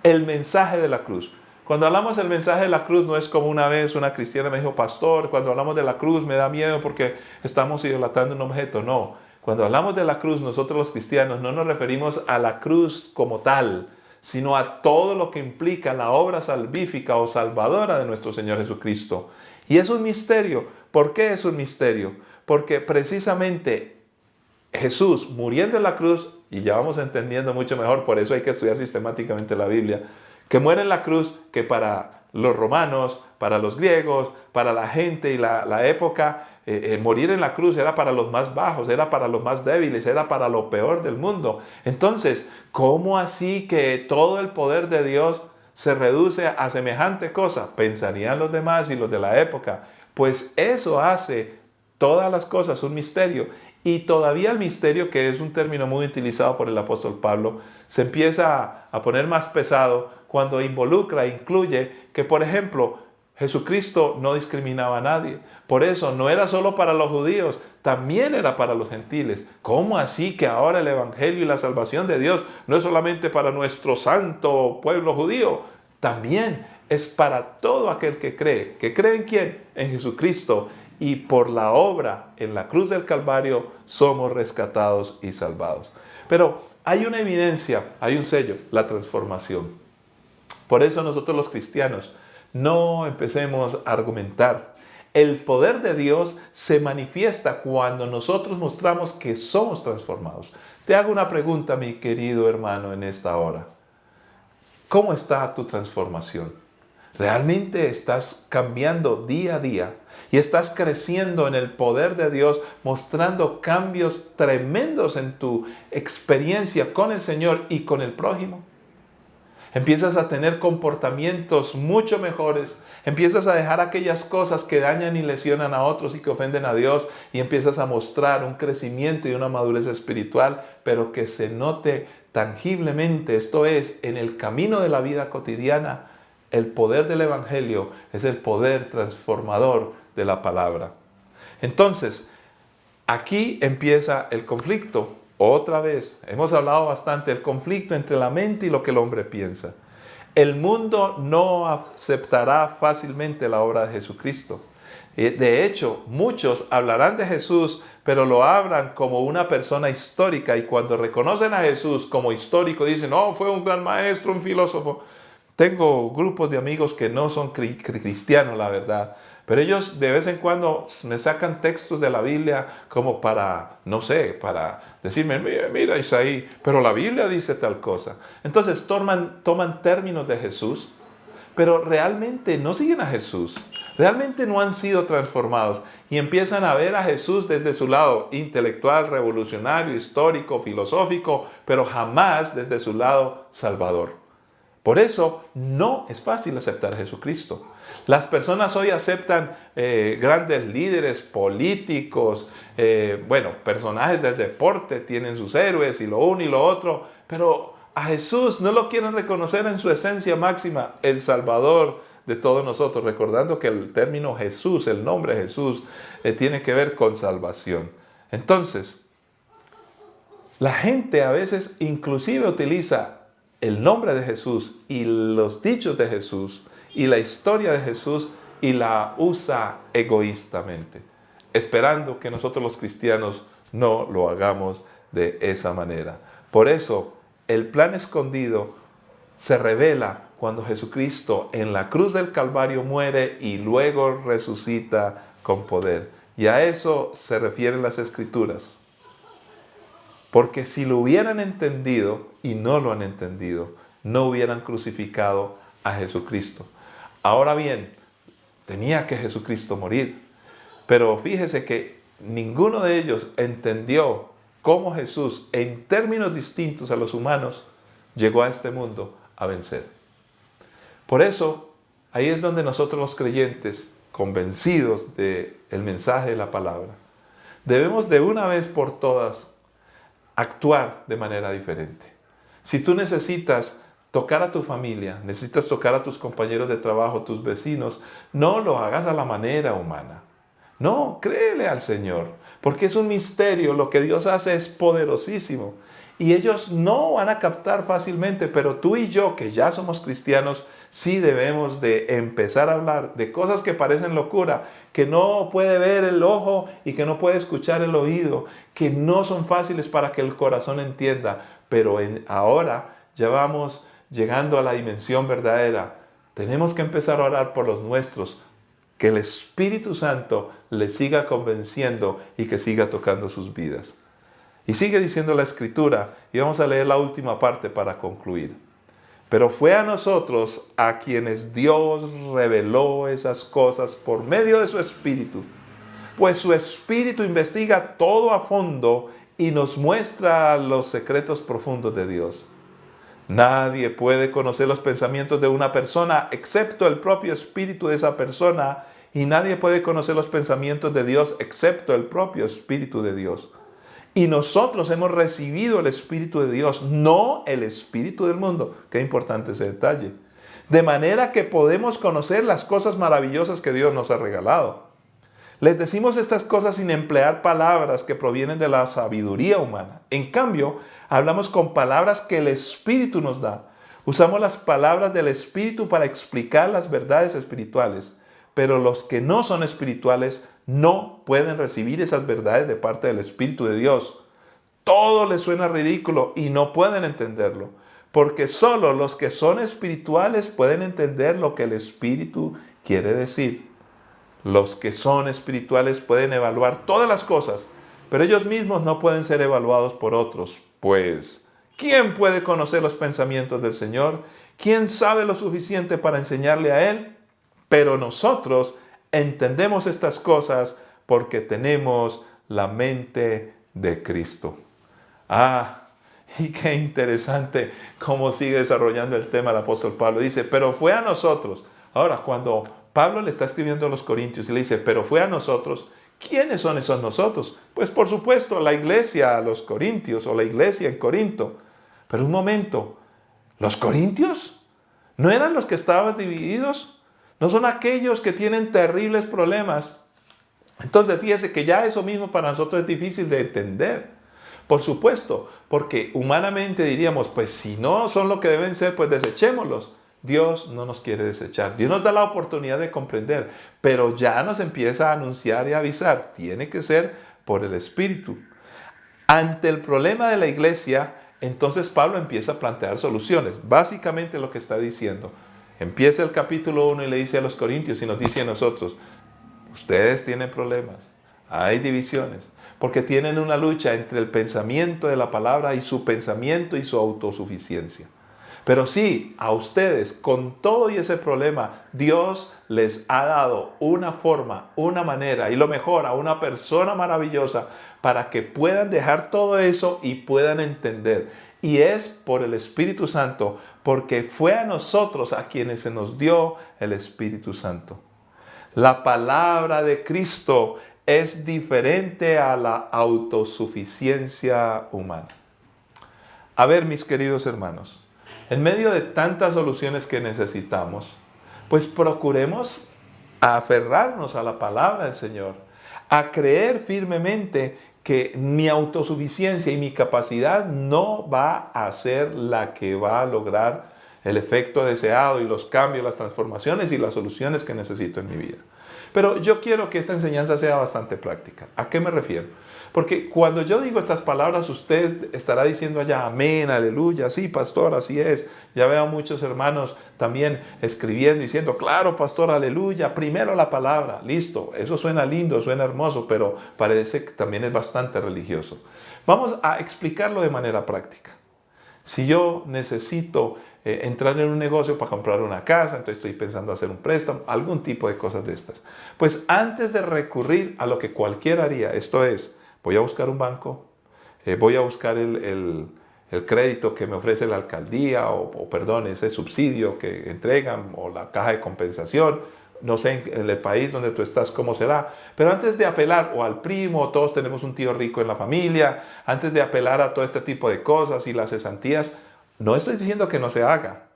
El mensaje de la cruz. Cuando hablamos del mensaje de la cruz, no es como una vez una cristiana me dijo, pastor, cuando hablamos de la cruz me da miedo porque estamos idolatrando un objeto. No, cuando hablamos de la cruz, nosotros los cristianos no nos referimos a la cruz como tal, sino a todo lo que implica la obra salvífica o salvadora de nuestro Señor Jesucristo. Y es un misterio. ¿Por qué es un misterio? Porque precisamente Jesús muriendo en la cruz, y ya vamos entendiendo mucho mejor, por eso hay que estudiar sistemáticamente la Biblia, que muere en la cruz, que para los romanos, para los griegos, para la gente y la época, morir en la cruz era para los más bajos, era para los más débiles, era para lo peor del mundo. Entonces, ¿cómo así que todo el poder de Dios se reduce a semejante cosa? Pensarían los demás y los de la época. Pues eso hace todas las cosas un misterio. Y todavía el misterio, que es un término muy utilizado por el apóstol Pablo, se empieza a poner más pesado cuando involucra, incluye que, por ejemplo, Jesucristo no discriminaba a nadie. Por eso no era solo para los judíos, también era para los gentiles. ¿Cómo así que ahora el evangelio y la salvación de Dios no es solamente para nuestro santo pueblo judío? También es para todo aquel que cree. ¿Que cree en quién? En Jesucristo. Y por la obra en la cruz del Calvario somos rescatados y salvados. Pero hay una evidencia, hay un sello, la transformación. Por eso nosotros los cristianos no empecemos a argumentar. El poder de Dios se manifiesta cuando nosotros mostramos que somos transformados. Te hago una pregunta, mi querido hermano, en esta hora. ¿Cómo está tu transformación? ¿Realmente estás cambiando día a día y estás creciendo en el poder de Dios, mostrando cambios tremendos en tu experiencia con el Señor y con el prójimo? Empiezas a tener comportamientos mucho mejores, empiezas a dejar aquellas cosas que dañan y lesionan a otros y que ofenden a Dios, y empiezas a mostrar un crecimiento y una madurez espiritual, pero que se note tangiblemente, esto es, en el camino de la vida cotidiana. El poder del Evangelio es el poder transformador de la palabra. Entonces, aquí empieza el conflicto. Otra vez, hemos hablado bastante del conflicto entre la mente y lo que el hombre piensa. El mundo no aceptará fácilmente la obra de Jesucristo. De hecho, muchos hablarán de Jesús, pero lo hablan como una persona histórica, y cuando reconocen a Jesús como histórico dicen, oh, fue un gran maestro, un filósofo. Tengo grupos de amigos que no son cristianos, la verdad, pero ellos de vez en cuando me sacan textos de la Biblia como para, no sé, para decirme, mira Isaí, pero la Biblia dice tal cosa. Entonces toman términos de Jesús, pero realmente no siguen a Jesús. Realmente no han sido transformados y empiezan a ver a Jesús desde su lado intelectual, revolucionario, histórico, filosófico, pero jamás desde su lado salvador. Por eso no es fácil aceptar a Jesucristo. Las personas hoy aceptan grandes líderes políticos, personajes del deporte, tienen sus héroes y lo uno y lo otro, pero a Jesús no lo quieren reconocer en su esencia máxima, el Salvador de todos nosotros, recordando que el término Jesús, el nombre Jesús, tiene que ver con salvación. Entonces, la gente a veces inclusive utiliza el nombre de Jesús y los dichos de Jesús y la historia de Jesús y la usa egoístamente, esperando que nosotros los cristianos no lo hagamos de esa manera. Por eso, el plan escondido se revela cuando Jesucristo en la cruz del Calvario muere y luego resucita con poder. Y a eso se refieren las Escrituras. Porque si lo hubieran entendido y no lo han entendido, no hubieran crucificado a Jesucristo. Ahora bien, tenía que Jesucristo morir. Pero fíjese que ninguno de ellos entendió cómo Jesús, en términos distintos a los humanos, llegó a este mundo a vencer. Por eso, ahí es donde nosotros los creyentes, convencidos del mensaje de la palabra, debemos de una vez por todas actuar de manera diferente. Si tú necesitas tocar a tu familia, necesitas tocar a tus compañeros de trabajo, tus vecinos, no lo hagas a la manera humana. No, créele al Señor, porque es un misterio. Lo que Dios hace es poderosísimo. Y ellos no van a captar fácilmente, pero tú y yo, que ya somos cristianos, sí debemos de empezar a hablar de cosas que parecen locura, que no puede ver el ojo y que no puede escuchar el oído, que no son fáciles para que el corazón entienda, pero ahora ya vamos llegando a la dimensión verdadera. Tenemos que empezar a orar por los nuestros, que el Espíritu Santo les siga convenciendo y que siga tocando sus vidas. Y sigue diciendo la Escritura, y vamos a leer la última parte para concluir. Pero fue a nosotros a quienes Dios reveló esas cosas por medio de su Espíritu. Pues su Espíritu investiga todo a fondo y nos muestra los secretos profundos de Dios. Nadie puede conocer los pensamientos de una persona excepto el propio Espíritu de esa persona, y nadie puede conocer los pensamientos de Dios excepto el propio Espíritu de Dios. Y nosotros hemos recibido el Espíritu de Dios, no el espíritu del mundo. Qué importante ese detalle. De manera que podemos conocer las cosas maravillosas que Dios nos ha regalado. Les decimos estas cosas sin emplear palabras que provienen de la sabiduría humana. En cambio, hablamos con palabras que el Espíritu nos da. Usamos las palabras del Espíritu para explicar las verdades espirituales. Pero los que no son espirituales no pueden recibir esas verdades de parte del Espíritu de Dios. Todo les suena ridículo y no pueden entenderlo, porque solo los que son espirituales pueden entender lo que el Espíritu quiere decir. Los que son espirituales pueden evaluar todas las cosas, pero ellos mismos no pueden ser evaluados por otros. Pues, ¿quién puede conocer los pensamientos del Señor? ¿Quién sabe lo suficiente para enseñarle a Él? Pero nosotros entendemos estas cosas porque tenemos la mente de Cristo. Y qué interesante cómo sigue desarrollando el tema el apóstol Pablo. Dice, pero fue a nosotros. Ahora, cuando Pablo le está escribiendo a los Corintios y le dice, pero fue a nosotros, ¿quiénes son esos nosotros? Pues por supuesto la iglesia a los Corintios o la iglesia en Corinto. Pero un momento, ¿los Corintios no eran los que estaban divididos? ¿No son aquellos que tienen terribles problemas? Entonces fíjese que ya eso mismo para nosotros es difícil de entender. Por supuesto, porque humanamente diríamos, pues si no son lo que deben ser, pues desechémoslos. Dios no nos quiere desechar. Dios nos da la oportunidad de comprender, pero ya nos empieza a anunciar y a avisar. Tiene que ser por el Espíritu. Ante el problema de la iglesia, Entonces Pablo empieza a plantear soluciones. Básicamente lo que está diciendo. Empieza el capítulo 1 y le dice a los corintios y nos dice a nosotros, ustedes tienen problemas, hay divisiones, porque tienen una lucha entre el pensamiento de la palabra y su pensamiento y su autosuficiencia. Pero sí, a ustedes, con todo y ese problema, Dios les ha dado una forma, una manera y lo mejor, a una persona maravillosa para que puedan dejar todo eso y puedan entender. Y es por el Espíritu Santo, porque fue a nosotros a quienes se nos dio el Espíritu Santo. La palabra de Cristo es diferente a la autosuficiencia humana. A ver, mis queridos hermanos, en medio de tantas soluciones que necesitamos, pues procuremos aferrarnos a la palabra del Señor, a creer firmemente que mi autosuficiencia y mi capacidad no va a ser la que va a lograr el efecto deseado y los cambios, las transformaciones y las soluciones que necesito en mi vida. Pero yo quiero que esta enseñanza sea bastante práctica. ¿A qué me refiero? Porque cuando yo digo estas palabras, usted estará diciendo allá, amén, aleluya, sí, pastor, así es. Ya veo a muchos hermanos también escribiendo, diciendo, claro, pastor, aleluya, primero la palabra, listo. Eso suena lindo, suena hermoso, pero parece que también es bastante religioso. Vamos a explicarlo de manera práctica. Si yo necesito entrar en un negocio para comprar una casa, entonces estoy pensando hacer un préstamo, algún tipo de cosas de estas. Pues antes de recurrir a lo que cualquiera haría, esto es, voy a buscar un banco, voy a buscar el crédito que me ofrece la alcaldía o perdón, ese subsidio que entregan o la caja de compensación, no sé en el país donde tú estás cómo será, pero antes de apelar o al primo, todos tenemos un tío rico en la familia, antes de apelar a todo este tipo de cosas y las cesantías, no estoy diciendo que no se haga,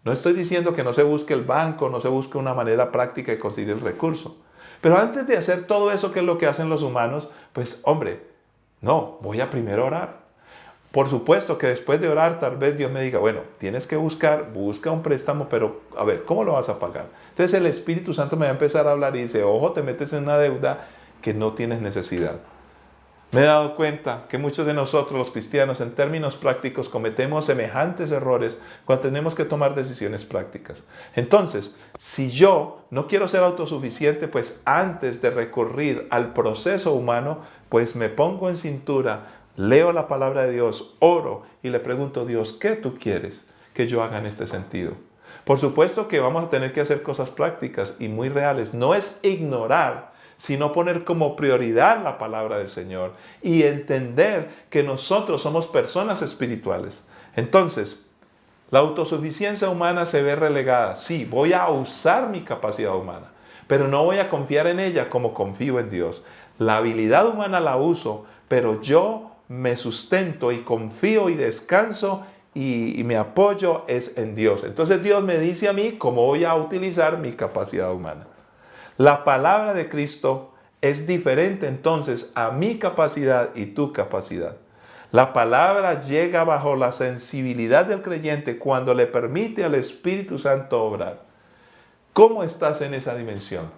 no estoy diciendo que no se busque el banco, no se busque una manera práctica de conseguir el recurso, pero antes de hacer todo eso que es lo que hacen los humanos, pues hombre, no, voy a primero orar. Por supuesto que después de orar tal vez Dios me diga, bueno, tienes que busca un préstamo, pero a ver, ¿cómo lo vas a pagar? Entonces el Espíritu Santo me va a empezar a hablar y dice, ojo, te metes en una deuda que no tienes necesidad. Me he dado cuenta que muchos de nosotros los cristianos en términos prácticos cometemos semejantes errores cuando tenemos que tomar decisiones prácticas. Entonces, si yo no quiero ser autosuficiente, pues antes de recurrir al proceso humano, pues me pongo en cintura, leo la palabra de Dios, oro y le pregunto a Dios, ¿qué tú quieres que yo haga en este sentido? Por supuesto que vamos a tener que hacer cosas prácticas y muy reales. No es ignorar, sino poner como prioridad la palabra del Señor y entender que nosotros somos personas espirituales. Entonces, la autosuficiencia humana se ve relegada. Sí, voy a usar mi capacidad humana, pero no voy a confiar en ella como confío en Dios. La habilidad humana la uso, pero yo me sustento y confío y descanso y me apoyo es en Dios. Entonces Dios me dice a mí cómo voy a utilizar mi capacidad humana. La palabra de Cristo es diferente entonces a mi capacidad y tu capacidad. La palabra llega bajo la sensibilidad del creyente cuando le permite al Espíritu Santo obrar. ¿Cómo estás en esa dimensión?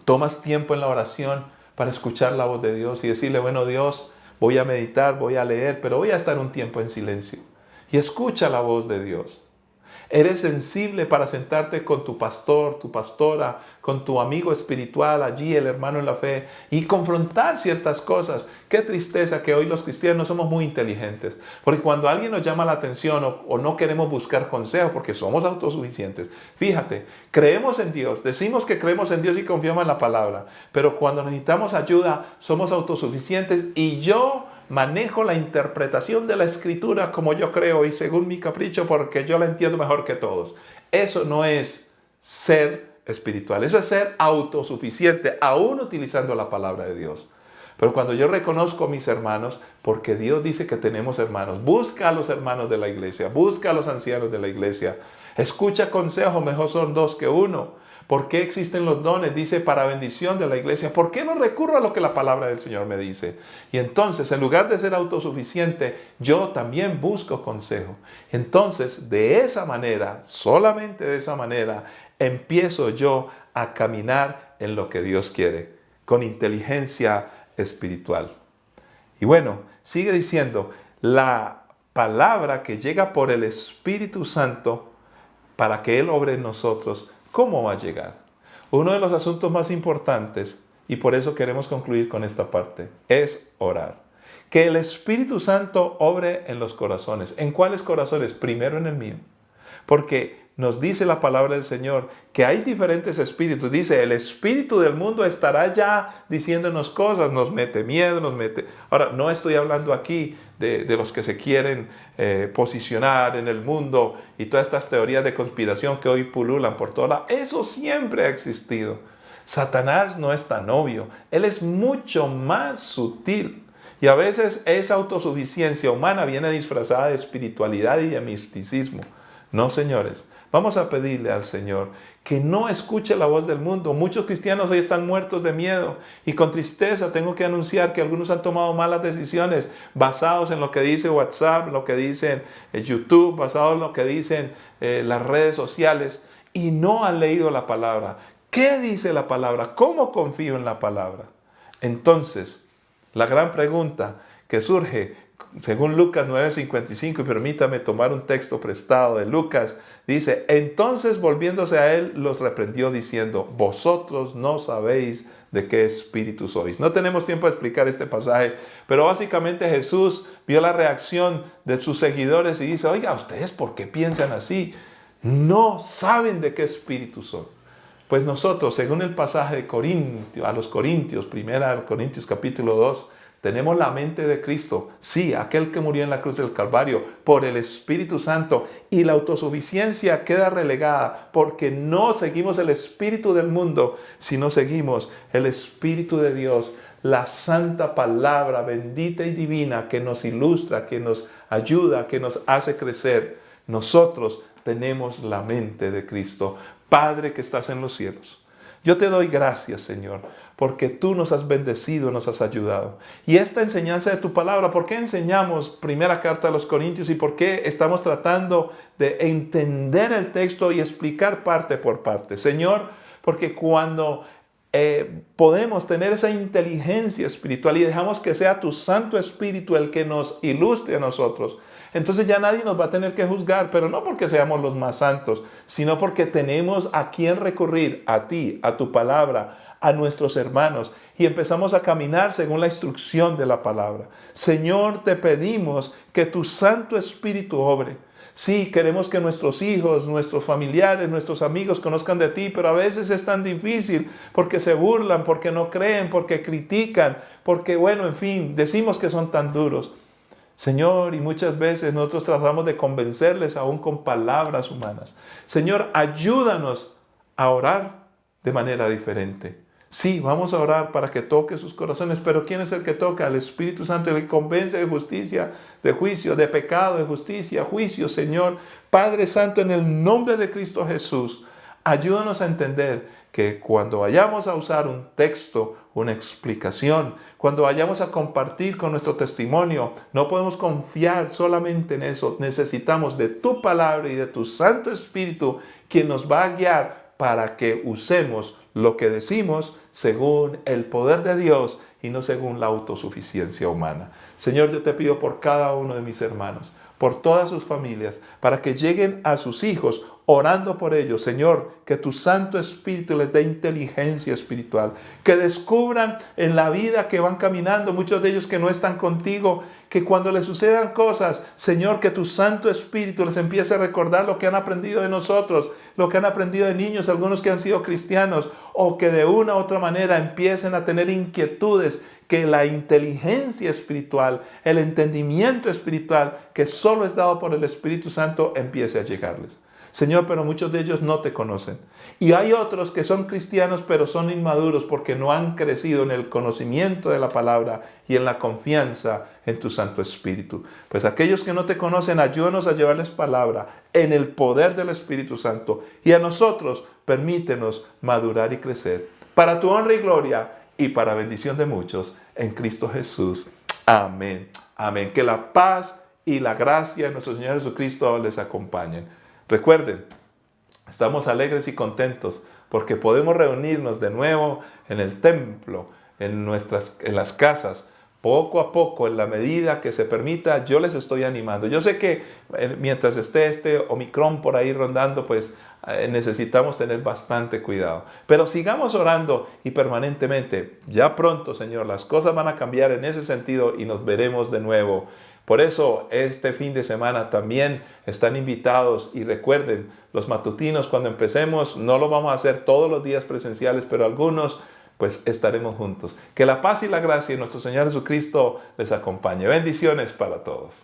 ¿Tomas tiempo en la oración para escuchar la voz de Dios y decirle, bueno Dios, voy a meditar, voy a leer, pero voy a estar un tiempo en silencio? Y escucha la voz de Dios. ¿Eres sensible para sentarte con tu pastor, tu pastora, con tu amigo espiritual allí, el hermano en la fe, y confrontar ciertas cosas? Qué tristeza que hoy los cristianos somos muy inteligentes, porque cuando alguien nos llama la atención o no queremos buscar consejo porque somos autosuficientes, fíjate, creemos en Dios, decimos que creemos en Dios y confiamos en la palabra, pero cuando necesitamos ayuda somos autosuficientes y yo manejo la interpretación de la Escritura como yo creo y según mi capricho porque yo la entiendo mejor que todos. Eso no es ser espiritual, eso es ser autosuficiente, aún utilizando la palabra de Dios. Pero cuando yo reconozco a mis hermanos, porque Dios dice que tenemos hermanos, busca a los hermanos de la iglesia, busca a los ancianos de la iglesia, escucha consejos, mejor son dos que uno. ¿Por qué existen los dones? Dice, para bendición de la iglesia. ¿Por qué no recurro a lo que la palabra del Señor me dice? Y entonces, en lugar de ser autosuficiente, yo también busco consejo. Entonces, de esa manera, solamente de esa manera, empiezo yo a caminar en lo que Dios quiere, con inteligencia espiritual. Y bueno, sigue diciendo, la palabra que llega por el Espíritu Santo para que Él obre en nosotros, ¿cómo va a llegar? Uno de los asuntos más importantes, y por eso queremos concluir con esta parte, es orar. Que el Espíritu Santo obre en los corazones. ¿En cuáles corazones? Primero en el mío. Porque nos dice la palabra del Señor que hay diferentes espíritus. Dice, el espíritu del mundo estará ya diciéndonos cosas, nos mete miedo, nos mete... Ahora, no estoy hablando aquí de los que se quieren posicionar en el mundo y todas estas teorías de conspiración que hoy pululan por toda la... Eso siempre ha existido. Satanás no es tan obvio. Él es mucho más sutil. Y a veces esa autosuficiencia humana viene disfrazada de espiritualidad y de misticismo. No, señores. Vamos a pedirle al Señor que no escuche la voz del mundo. Muchos cristianos hoy están muertos de miedo y con tristeza tengo que anunciar que algunos han tomado malas decisiones basados en lo que dice WhatsApp, lo que dicen YouTube, basados en lo que dicen las redes sociales y no han leído la palabra. ¿Qué dice la palabra? ¿Cómo confío en la palabra? Entonces, la gran pregunta que surge, según Lucas 9:55, y permítame tomar un texto prestado de Lucas, dice, entonces volviéndose a él, los reprendió diciendo, vosotros no sabéis de qué espíritu sois. No tenemos tiempo de explicar este pasaje, pero básicamente Jesús vio la reacción de sus seguidores y dice, oiga, ¿ustedes por qué piensan así? No saben de qué espíritu son. Pues nosotros, según el pasaje de Corintios, a los Corintios, 1 Corintios capítulo 2, tenemos la mente de Cristo, sí, aquel que murió en la cruz del Calvario, por el Espíritu Santo. Y la autosuficiencia queda relegada porque no seguimos el espíritu del mundo, sino seguimos el Espíritu de Dios, la santa palabra bendita y divina que nos ilustra, que nos ayuda, que nos hace crecer. Nosotros tenemos la mente de Cristo. Padre que estás en los cielos, yo te doy gracias, Señor, porque tú nos has bendecido, nos has ayudado. Y esta enseñanza de tu palabra, ¿por qué enseñamos primera carta a los Corintios y por qué estamos tratando de entender el texto y explicar parte por parte? Señor, porque cuando podemos tener esa inteligencia espiritual y dejamos que sea tu Santo Espíritu el que nos ilustre a nosotros, entonces ya nadie nos va a tener que juzgar, pero no porque seamos los más santos, sino porque tenemos a quien recurrir, a ti, a tu palabra, a nuestros hermanos, y empezamos a caminar según la instrucción de la palabra. Señor, te pedimos que tu Santo Espíritu obre. Sí, queremos que nuestros hijos, nuestros familiares, nuestros amigos conozcan de ti, pero a veces es tan difícil porque se burlan, porque no creen, porque critican, porque, bueno, en fin, decimos que son tan duros. Señor, y muchas veces nosotros tratamos de convencerles aún con palabras humanas. Señor, ayúdanos a orar de manera diferente. Sí, vamos a orar para que toque sus corazones, pero ¿quién es el que toca? El Espíritu Santo, el que convence de justicia, de juicio, de pecado, de justicia, juicio, Señor. Padre Santo, en el nombre de Cristo Jesús, ayúdanos a entender que cuando vayamos a usar un texto, una explicación, cuando vayamos a compartir con nuestro testimonio, no podemos confiar solamente en eso. Necesitamos de tu palabra y de tu Santo Espíritu, quien nos va a guiar para que usemos lo que decimos según el poder de Dios y no según la autosuficiencia humana. Señor, yo te pido por cada uno de mis hermanos, por todas sus familias, para que lleguen a sus hijos orando por ellos. Señor, que tu Santo Espíritu les dé inteligencia espiritual, que descubran en la vida que van caminando, muchos de ellos que no están contigo, que cuando les sucedan cosas, Señor, que tu Santo Espíritu les empiece a recordar lo que han aprendido de nosotros, lo que han aprendido de niños, algunos que han sido cristianos, o que de una u otra manera empiecen a tener inquietudes, que la inteligencia espiritual, el entendimiento espiritual que solo es dado por el Espíritu Santo empiece a llegarles. Señor, pero muchos de ellos no te conocen. Y hay otros que son cristianos, pero son inmaduros porque no han crecido en el conocimiento de la palabra y en la confianza en tu Santo Espíritu. Pues aquellos que no te conocen, ayúdanos a llevarles palabra en el poder del Espíritu Santo. Y a nosotros, permítenos madurar y crecer para tu honra y gloria y para bendición de muchos en Cristo Jesús. Amén. Amén. Que la paz y la gracia de nuestro Señor Jesucristo les acompañen. Recuerden, estamos alegres y contentos porque podemos reunirnos de nuevo en el templo, en las casas, poco a poco, en la medida que se permita, yo les estoy animando. Yo sé que mientras esté este Omicron por ahí rondando, pues necesitamos tener bastante cuidado. Pero sigamos orando y permanentemente. Ya pronto, Señor, las cosas van a cambiar en ese sentido y nos veremos de nuevo. Por eso, este fin de semana también están invitados y recuerden, los matutinos, cuando empecemos, no lo vamos a hacer todos los días presenciales, pero algunos pues estaremos juntos. Que la paz y la gracia de nuestro Señor Jesucristo les acompañe. Bendiciones para todos.